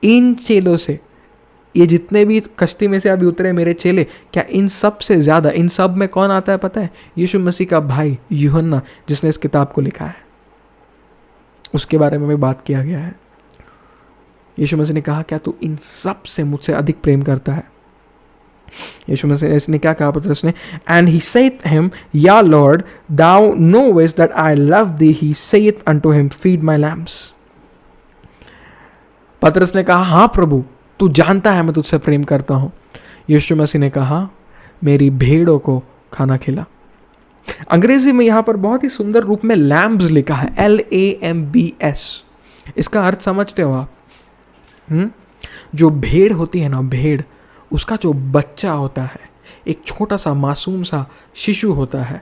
इन चेलों से, ये जितने भी कश्ती में से अभी उतरे मेरे चेले, क्या इन सब से ज़्यादा, इन सब में कौन आता है पता है? यीशु मसीह का भाई यूहन्ना, जिसने इस किताब को लिखा है, उसके बारे में भी बात किया गया है। यीशु मसीह ने कहा, क्या तू इन सब से मुझसे अधिक प्रेम करता है? यीशु मसीह ने क्या कहा पतरस ने? एंड ही सेथ हिम, या lord, thou knowest that I love thee. He saith unto him, feed my lambs. पतरस ने कहा, हाँ प्रभु, तू जानता है मैं तुझसे प्रेम करता हूं। यीशु मसीह ने कहा, मेरी भेड़ों को खाना खिला। अंग्रेजी में यहां पर बहुत ही सुंदर रूप में लैम्ब्स लिखा है, LAMBS। इसका अर्थ समझते हो आप? जो भेड़ होती है ना, भेड़, उसका जो बच्चा होता है, एक छोटा सा मासूम सा शिशु होता है,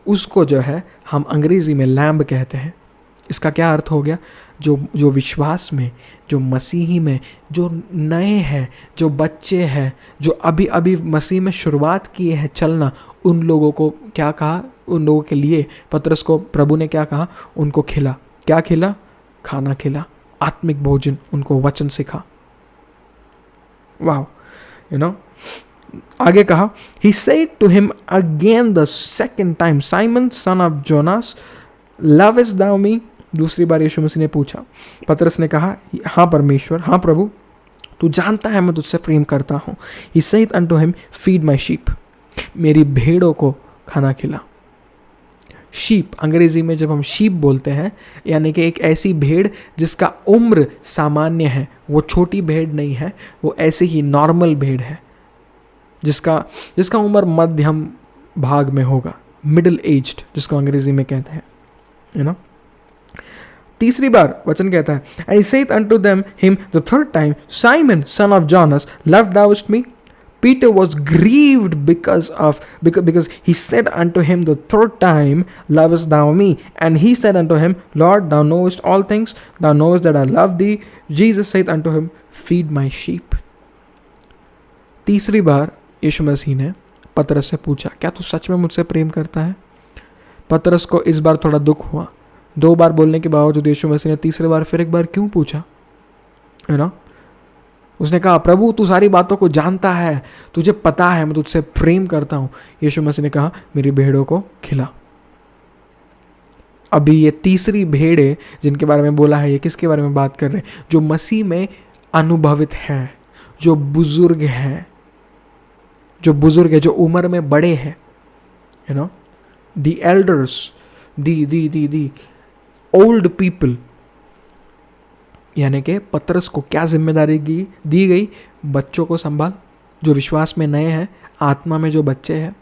उसको जो है हम अंग्रेजी में लैम्ब कहते हैं। इसका क्या अर्थ हो गया? जो विश्वास में, जो मसीही में, जो नए हैं, जो बच्चे हैं, जो अभी अभी मसीह में शुरुआत किए हैं चलना, उन लोगों को क्या कहा? उन लोगों के लिए पतरस को प्रभु ने क्या कहा? उनको खिला। क्या खिला? खाना खिला, आत्मिक भोजन, उनको वचन सिखा। वाह! आगे कहा, he said to him again the second time, Simon son of Jonas, lovest thou me? दूसरी बार यीशु मसीह ने पूछा। पतरस ने कहा, हाँ परमेश्वर, हाँ प्रभु, तू जानता है मैं तुझसे प्रेम करता हूँ। He said unto him, feed my sheep, मेरी भेड़ों को खाना खिला। शीप, अंग्रेजी में जब हम शीप बोलते हैं, यानी कि एक ऐसी भेड़ जिसका उम्र सामान्य है, वो छोटी भेड़ नहीं है, वो ऐसी ही नॉर्मल भेड़ है, जिसका उम्र मध्यम भाग में होगा, मिडिल एज्ड, जिसको अंग्रेजी में कहते हैं। तीसरी बार वचन कहता है, and he saith unto them him the third time, Simon son of Jonas, lovest thou me? Peter was grieved because he said unto him the third time, lovest thou me? And he said unto him, Lord, thou knowest all things, thou knowest that I love thee. Jesus said unto him, feed my sheep. तीसरी बार यीशु मसीह ने पतरस से पूछा, क्या तू सच में मुझसे प्रेम करता है? पतरस को इस बार थोड़ा दुख हुआ। 2 बार बोलने के बावजूद यीशु मसीह ने तीसरी बार फिर एक बार क्यों पूछा? है ना? उसने कहा, प्रभु तू सारी बातों को जानता है, तुझे पता है मैं तुझसे प्रेम करता हूं। यीशु मसीह ने कहा, मेरी भेड़ों को खिला। अभी ये तीसरी भेड़े जिनके बारे में बोला है, ये किसके बारे में बात कर रहे हैं? जो मसीह में अनुभवित है, जो बुजुर्ग है, जो बुजुर्ग है, जो उम्र में बड़े हैं, you know, the elders, the old people, यानी कि पतरस को क्या जिम्मेदारी दी गई? बच्चों को संभाल, जो विश्वास में नए हैं, आत्मा में जो बच्चे हैं,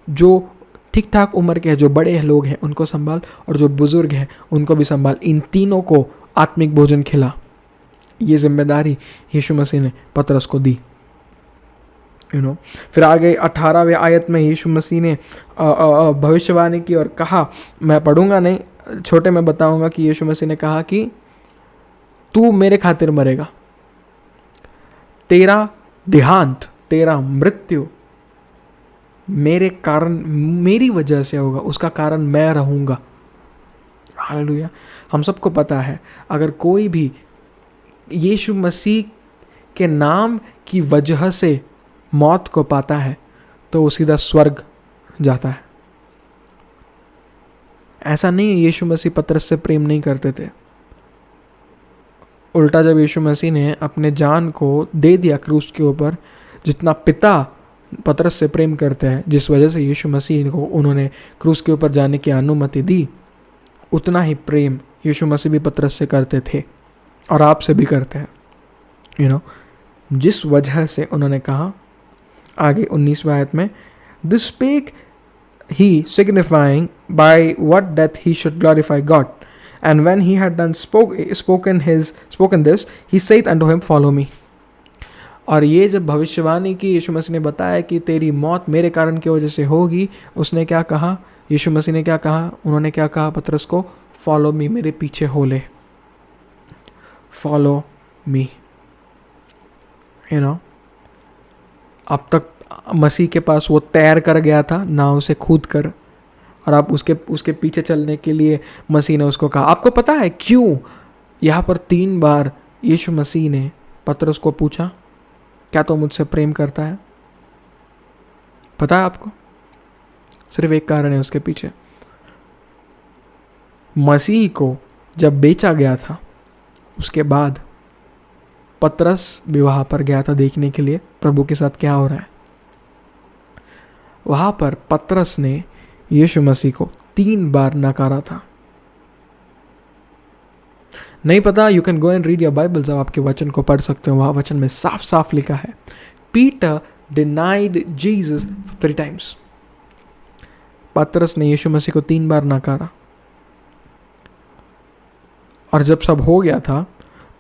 जो ठीक ठाक उम्र के हैं, जो बड़े लोग हैं उनको संभाल, और जो बुजुर्ग हैं उनको भी संभाल। इन तीनों को आत्मिक भोजन खिला। ये जिम्मेदारी यीशु मसीह ने पतरस को दी, यू नो। फिर आगे 18वें आयत में यीशु मसीह ने भविष्यवाणी की और कहा, मैं पढ़ूंगा नहीं, छोटे में बताऊंगा कि यीशु मसीह ने कहा कि तू मेरे खातिर मरेगा, तेरा देहांत, तेरा मृत्यु मेरे कारण, मेरी वजह से होगा, उसका कारण मैं रहूंगा। हालेलुया। हम सबको पता है, अगर कोई भी यीशु मसीह के नाम की वजह से मौत को पाता है तो वो सीधा स्वर्ग जाता है। ऐसा नहीं है यीशु मसीह पतरस से प्रेम नहीं करते थे। उल्टा जब यीशु मसीह ने अपने जान को दे दिया क्रूस के ऊपर, जितना पिता पतरस से प्रेम करते हैं, जिस वजह से यीशु मसीह को उन्होंने क्रूस के ऊपर जाने की अनुमति दी, उतना ही प्रेम यीशु मसीह भी पतरस से करते थे और आपसे भी करते हैं, यू नो। जिस वजह से उन्होंने कहा आगे 19वें आयत में, this spake he signifying by what that he should glorify God, and when he had done spoken this he said unto him, follow me. और ये जब भविष्यवाणी की यीशु मसीह ने बताया कि तेरी मौत मेरे कारण की वजह से होगी, उसने क्या कहा? यीशु मसीह ने क्या कहा? उन्होंने क्या कहा पतरस को? फॉलो मी, मेरे पीछे हो ले, फॉलो मी, यू नो। अब तक मसीह के पास वो तैर कर गया था नाव से कूद कर, और अब उसके पीछे चलने के लिए मसीह ने उसको कहा। आपको पता है क्यों यहाँ पर 3 बार यीशु मसीह ने पतरस को पूछा, क्या तो मुझसे प्रेम करता है? पता है आपको? सिर्फ एक कारण है उसके पीछे। मसीह को जब बेचा गया था, उसके बाद पतरस भी वहां पर गया था देखने के लिए प्रभु के साथ क्या हो रहा है। वहां पर पतरस ने यीशु मसीह को 3 बार नकारा था। नहीं पता? You can go and read your Bible, जब आपके वचन को पढ़ सकते हो, वहां वचन में साफ साफ लिखा है, पीटर डिनाइड जीसस 3 टाइम्स। पतरस ने यीशु मसीह को 3 बार नकारा। और जब सब हो गया था,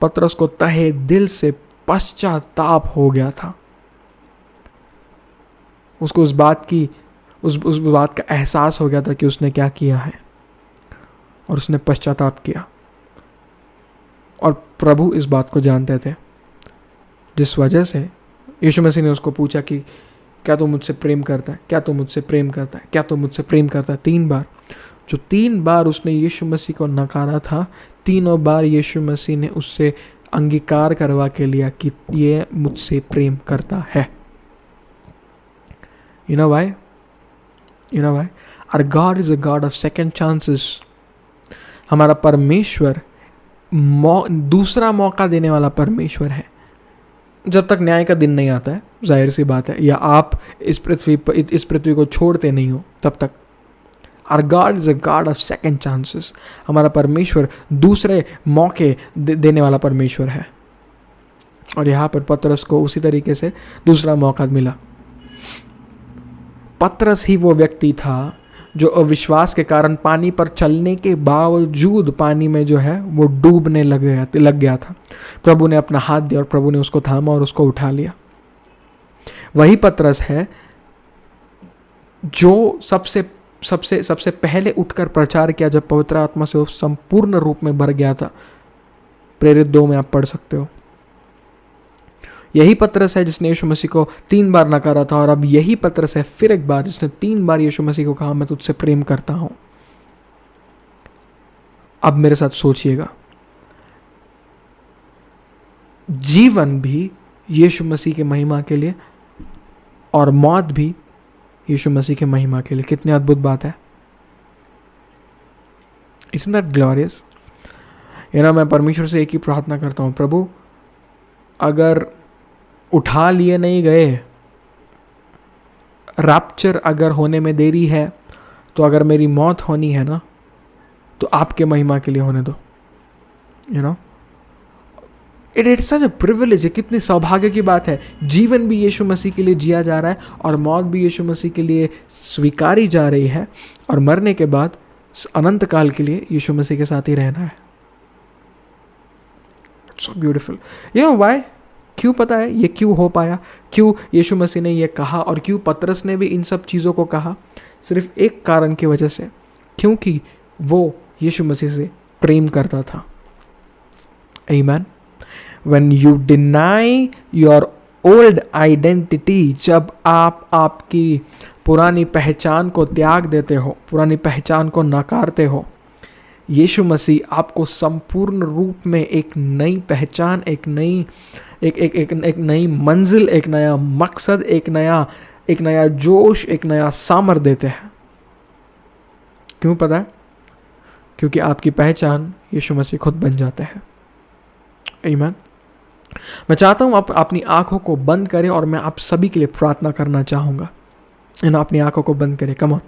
पतरस को तहे दिल से पश्चाताप हो गया था। उसको उस बात का एहसास हो गया था कि उसने क्या किया है, और उसने पश्चाताप किया। और प्रभु इस बात को जानते थे, जिस वजह से यीशु मसीह ने उसको पूछा कि क्या तू मुझसे प्रेम करता है? क्या तू मुझसे प्रेम करता है? क्या तू मुझसे प्रेम करता है? 3 बार। जो 3 बार उसने यीशु मसीह को नकारा था, 3 बार यीशु मसीह ने उससे अंगीकार करवा के लिया कि ये मुझसे प्रेम करता है। You know why? Our God is a God of second chances. हमारा परमेश्वर दूसरा मौका देने वाला परमेश्वर है। जब तक न्याय का दिन नहीं आता है, जाहिर सी बात है, या आप इस पृथ्वी को छोड़ते नहीं हो तब तक। Our God is a God of second chances. हमारा परमेश्वर दूसरे मौके देने वाला परमेश्वर है। और यहाँ पर पतरस को उसी तरीके से दूसरा मौका मिला। पतरस ही वो व्यक्ति था जो अविश्वास के कारण पानी पर चलने के बावजूद पानी में जो है वो डूबने लग गया था। प्रभु ने अपना हाथ दिया और प्रभु ने उसको थामा और उसको उठा लिया। वही पतरस है जो सबसे पहले उठकर प्रचार किया जब पवित्र आत्मा से वो संपूर्ण रूप में भर गया था। प्रेरित 2 में आप पढ़ सकते हो। यही पतरस है जिसने यीशु मसीह को 3 बार नकारा था, और अब यही पतरस है फिर एक बार जिसने 3 बार यीशु मसीह को कहा मैं तुझसे प्रेम करता हूं। अब मेरे साथ सोचिएगा, जीवन भी यीशु मसीह की महिमा के लिए और मौत भी यीशु मसीह की महिमा के लिए। कितनी अद्भुत बात है। Isn't that glorious? मैं परमेश्वर से एक ही प्रार्थना करता हूं, प्रभु अगर उठा लिए नहीं गए रैप्चर अगर होने में देरी है, तो अगर मेरी मौत होनी है ना, तो आपके महिमा के लिए होने दो। You know, it's such a privilege. कितनी सौभाग्य की बात है। जीवन भी यीशु मसीह के लिए जिया जा रहा है और मौत भी यीशु मसीह के लिए स्वीकारी जा रही है, और मरने के बाद अनंत काल के लिए यीशु मसीह के साथ ही रहना है। So beautiful. You know why? क्यों पता है ये क्यों हो पाया? क्यों यीशु मसीह ने ये कहा और क्यों पतरस ने भी इन सब चीज़ों को कहा? सिर्फ एक कारण की वजह से, क्योंकि वो यीशु मसीह से प्रेम करता था। आमीन। When you deny your old identity, जब आप आपकी पुरानी पहचान को त्याग देते हो, पुरानी पहचान को नकारते हो, यीशु मसीह आपको संपूर्ण रूप में एक नई पहचान, एक नई मंजिल, एक नया मकसद, एक नया जोश, एक नया सामर्थ देते हैं। क्यों पता है? क्योंकि आपकी पहचान यीशु मसीह खुद बन जाते हैं। आमीन। मैं चाहता हूँ आप अपनी आंखों को बंद करें और मैं आप सभी के लिए प्रार्थना करना चाहूँगा। अपनी आंखों को बंद करें। Come on,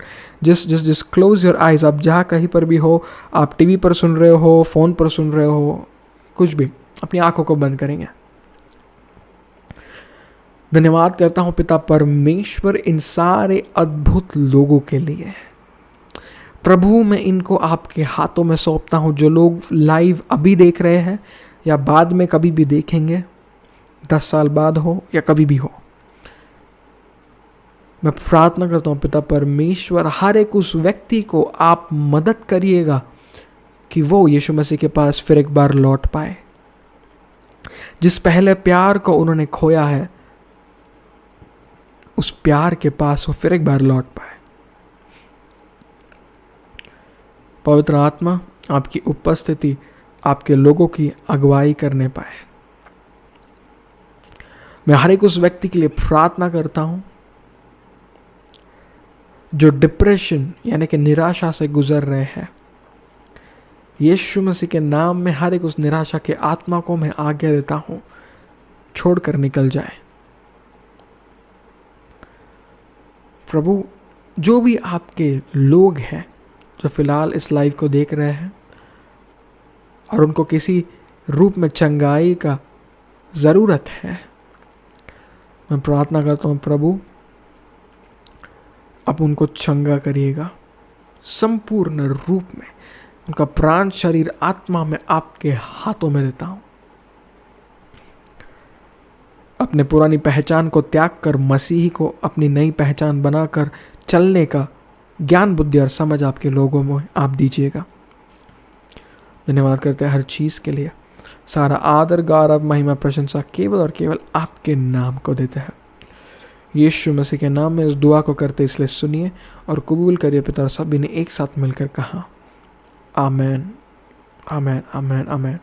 just close your eyes. आप जहाँ कहीं पर भी हो, आप टीवी पर सुन रहे हो, फ़ोन पर सुन रहे हो, कुछ भी, अपनी आंखों को बंद करेंगे। धन्यवाद करता हूँ पिता परमेश्वर इन सारे अद्भुत लोगों के लिए। प्रभु, मैं इनको आपके हाथों में सौंपता हूँ, जो लोग लाइव अभी देख रहे हैं या बाद में कभी भी देखेंगे, 10 साल बाद हो या कभी भी हो। मैं प्रार्थना करता हूँ पिता परमेश्वर, हर एक उस व्यक्ति को आप मदद करिएगा कि वो यीशु मसीह के पास फिर एक बार लौट पाए। जिस पहले प्यार को उन्होंने खोया है, उस प्यार के पास वो फिर एक बार लौट पाए। पवित्र आत्मा आपकी उपस्थिति आपके लोगों की अगुवाई करने पाए। मैं हर एक उस व्यक्ति के लिए प्रार्थना करता हूं जो डिप्रेशन यानी कि निराशा से गुजर रहे हैं। यीशु मसीह के नाम में हर एक उस निराशा के आत्मा को मैं आज्ञा देता हूं, छोड़कर निकल जाए। प्रभु, जो भी आपके लोग हैं जो फिलहाल इस लाइव को देख रहे हैं और उनको किसी रूप में चंगाई का ज़रूरत है, मैं प्रार्थना करता हूँ प्रभु, आप उनको चंगा करिएगा संपूर्ण रूप में। उनका प्राण, शरीर, आत्मा मैं आपके हाथों में देता हूँ। अपने पुरानी पहचान को त्याग कर मसीही को अपनी नई पहचान बनाकर चलने का ज्ञान, बुद्धि और समझ आपके लोगों में आप दीजिएगा। धन्यवाद करते हैं हर चीज़ के लिए। सारा आदर, गौरव, महिमा, प्रशंसा केवल और केवल आपके नाम को देते हैं। यीशु मसीह के नाम में इस दुआ को करते, इसलिए सुनिए और कबूल करिए पिता। और सभी ने एक साथ मिलकर कहा आमेन, आमेन, आमेन, आमेन।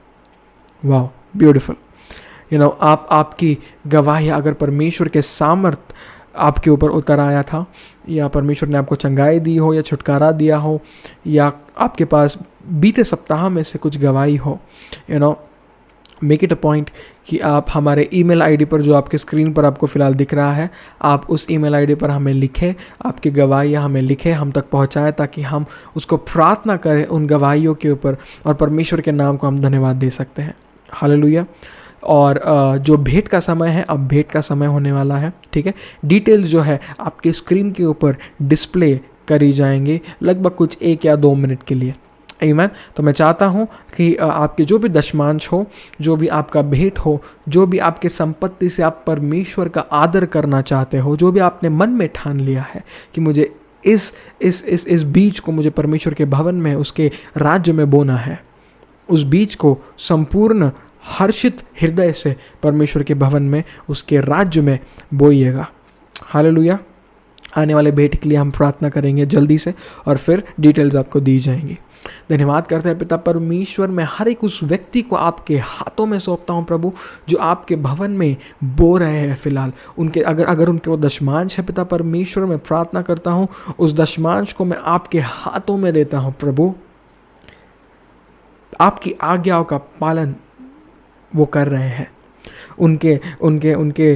वाह, ब्यूटीफुल। यू नो, आपकी गवाही अगर परमेश्वर के सामर्थ आपके ऊपर उतर आया था, या परमेश्वर ने आपको चंगाई दी हो, या छुटकारा दिया हो, या आपके पास बीते सप्ताह में से कुछ गवाही हो, you know, make it a point कि आप हमारे ईमेल आईडी पर, जो आपके स्क्रीन पर आपको फ़िलहाल दिख रहा है, आप उस ईमेल आईडी पर हमें लिखें, आपकी गवाहियाँ हमें लिखें, हम तक पहुँचाएं, ताकि हम उसको प्रार्थना करें उन गवाहियों के ऊपर और परमेश्वर के नाम को हम धन्यवाद दे सकते हैं। हालेलुया। और जो भेंट का समय है, अब भेंट का समय होने वाला है, ठीक है। डिटेल्स जो है आपके स्क्रीन के ऊपर डिस्प्ले करी जाएंगे लगभग कुछ 1 या 2 मिनट के लिए। आमीन। तो मैं चाहता हूँ कि आपके जो भी दशमांश हो, जो भी आपका भेंट हो, जो भी आपके संपत्ति से आप परमेश्वर का आदर करना चाहते हो, जो भी आपने मन में ठान लिया है कि मुझे इस बीज को मुझे परमेश्वर के भवन में, उसके राज्य में बोना है, उस बीज को संपूर्ण हर्षित हृदय से परमेश्वर के भवन में, उसके राज्य में बोइएगा। हालेलुया। आने वाले भेंट के लिए हम प्रार्थना करेंगे जल्दी से, और फिर डिटेल्स आपको दी जाएंगी। धन्यवाद करते हैं पिता परमेश्वर, मैं हर एक उस व्यक्ति को आपके हाथों में सौंपता हूँ प्रभु, जो आपके भवन में बो रहे हैं फिलहाल। उनके अगर उनके वो दशमांश है पिता परमेश्वर, मैं प्रार्थना करता हूँ उस दशमांश को मैं आपके हाथों में देता हूँ प्रभु। आपकी आज्ञाओं का पालन वो कर रहे हैं। उनके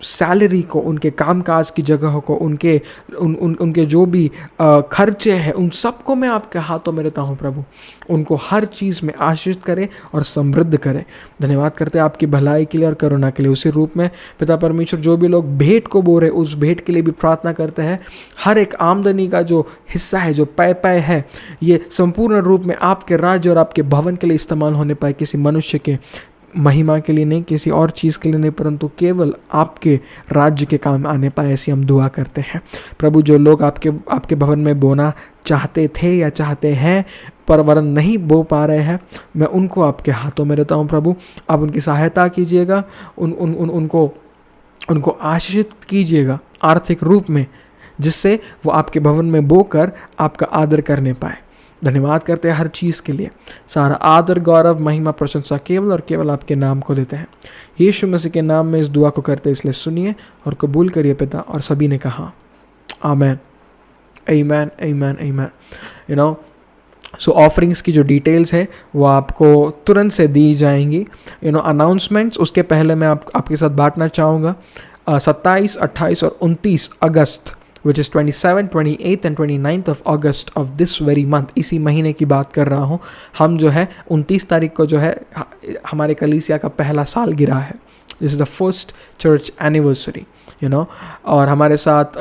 सैलरी को, उनके कामकाज की जगहों को, उनके जो भी खर्चे हैं, उन सबको मैं आपके हाथों में देता हूँ प्रभु। उनको हर चीज़ में आशीष करे और समृद्ध करे। धन्यवाद करते हैं आपकी भलाई के लिए और करुणा के लिए। उसी रूप में पिता परमेश्वर, जो भी लोग भेंट को बो रहे, उस भेंट के लिए भी प्रार्थना करते हैं। हर एक आमदनी का जो हिस्सा है, जो पय है, ये संपूर्ण रूप में आपके राज्य और आपके भवन के लिए इस्तेमाल होने पाए, किसी मनुष्य के महिमा के लिए नहीं, किसी और चीज़ के लिए नहीं, परंतु केवल आपके राज्य के काम आने पाए, ऐसी हम दुआ करते हैं प्रभु। जो लोग आपके भवन में बोना चाहते थे या चाहते हैं पर वरन नहीं बो पा रहे हैं, मैं उनको आपके हाथों में देता हूँ प्रभु। आप उनकी सहायता कीजिएगा, उनको आशीषित कीजिएगा आर्थिक रूप में, जिससे वो आपके भवन में बोकर आपका आदर करने पाए। धन्यवाद करते हैं हर चीज़ के लिए। सारा आदर, गौरव, महिमा, प्रशंसा केवल और केवल आपके नाम को देते हैं। यीशु मसीह के नाम में इस दुआ को करते, इसलिए सुनिए और कबूल करिए पिता। और सभी ने कहा आमेन, आमेन, आमेन, आमेन। यू नो, सो ऑफरिंग्स की जो डिटेल्स है वो आपको तुरंत से दी जाएंगी। अनाउंसमेंट्स, उसके पहले मैं आपके साथ बांटना चाहूँगा 27, 28 और 29 अगस्त, which is 27, 28 and 29th of August of this very month, इसी महीने की बात कर रहा हूँ। हम जो है 29 तारीख को जो है हमारे कलीसिया का पहला साल गिरा है। This is the first church anniversary, और हमारे साथ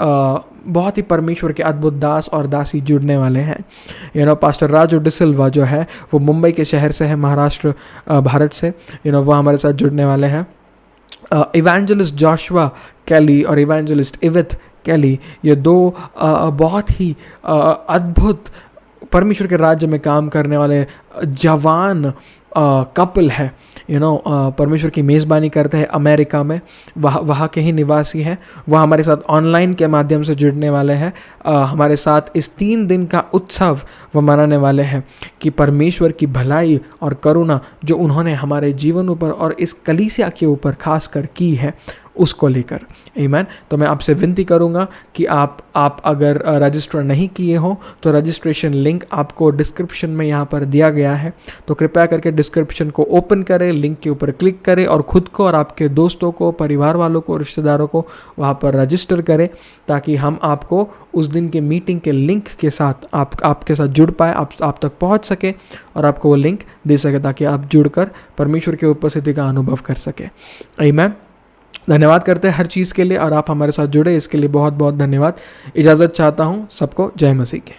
बहुत ही परमेश्वर के अद्भुत दास और दासी जुड़ने वाले हैं। पास्टर राजू डिसिल्वा जो है वो मुंबई के शहर से है, महाराष्ट्र भारत से। वो हमारे साथ जुड़ने वाले हैं। इवेंजलिस्ट जॉशुआ कैली और इवेंजलिस्ट इविथ कैली, ये दो बहुत ही अद्भुत परमेश्वर के राज्य में काम करने वाले जवान कपल है। परमेश्वर की मेज़बानी करते हैं अमेरिका में, वहाँ के ही निवासी हैं। वह हमारे साथ ऑनलाइन के माध्यम से जुड़ने वाले हैं। हमारे साथ इस 3 दिन का उत्सव वो मनाने वाले हैं कि परमेश्वर की भलाई और करुणा जो उन्होंने हमारे जीवन ऊपर और इस कलीसिया के ऊपर खास कर की है, उसको लेकर। आमीन। तो मैं आपसे विनती करूंगा कि आप अगर रजिस्टर नहीं किए हो तो रजिस्ट्रेशन लिंक आपको डिस्क्रिप्शन में यहाँ पर दिया गया है, तो कृपया करके डिस्क्रिप्शन को ओपन करें, लिंक के ऊपर क्लिक करें और ख़ुद को और आपके दोस्तों को, परिवार वालों को, रिश्तेदारों को वहाँ पर रजिस्टर करें, ताकि हम आपको उस दिन के मीटिंग के लिंक के साथ आपके साथ जुड़ पाए, आप तक पहुँच सके और आपको वो लिंक दे सके, ताकि आप जुड़कर परमेश्वर की उपस्थिति का अनुभव कर सके। आमीन। धन्यवाद करते हैं हर चीज़ के लिए, और आप हमारे साथ जुड़े इसके लिए बहुत बहुत धन्यवाद। इजाज़त चाहता हूँ सबको। जय मसीह के।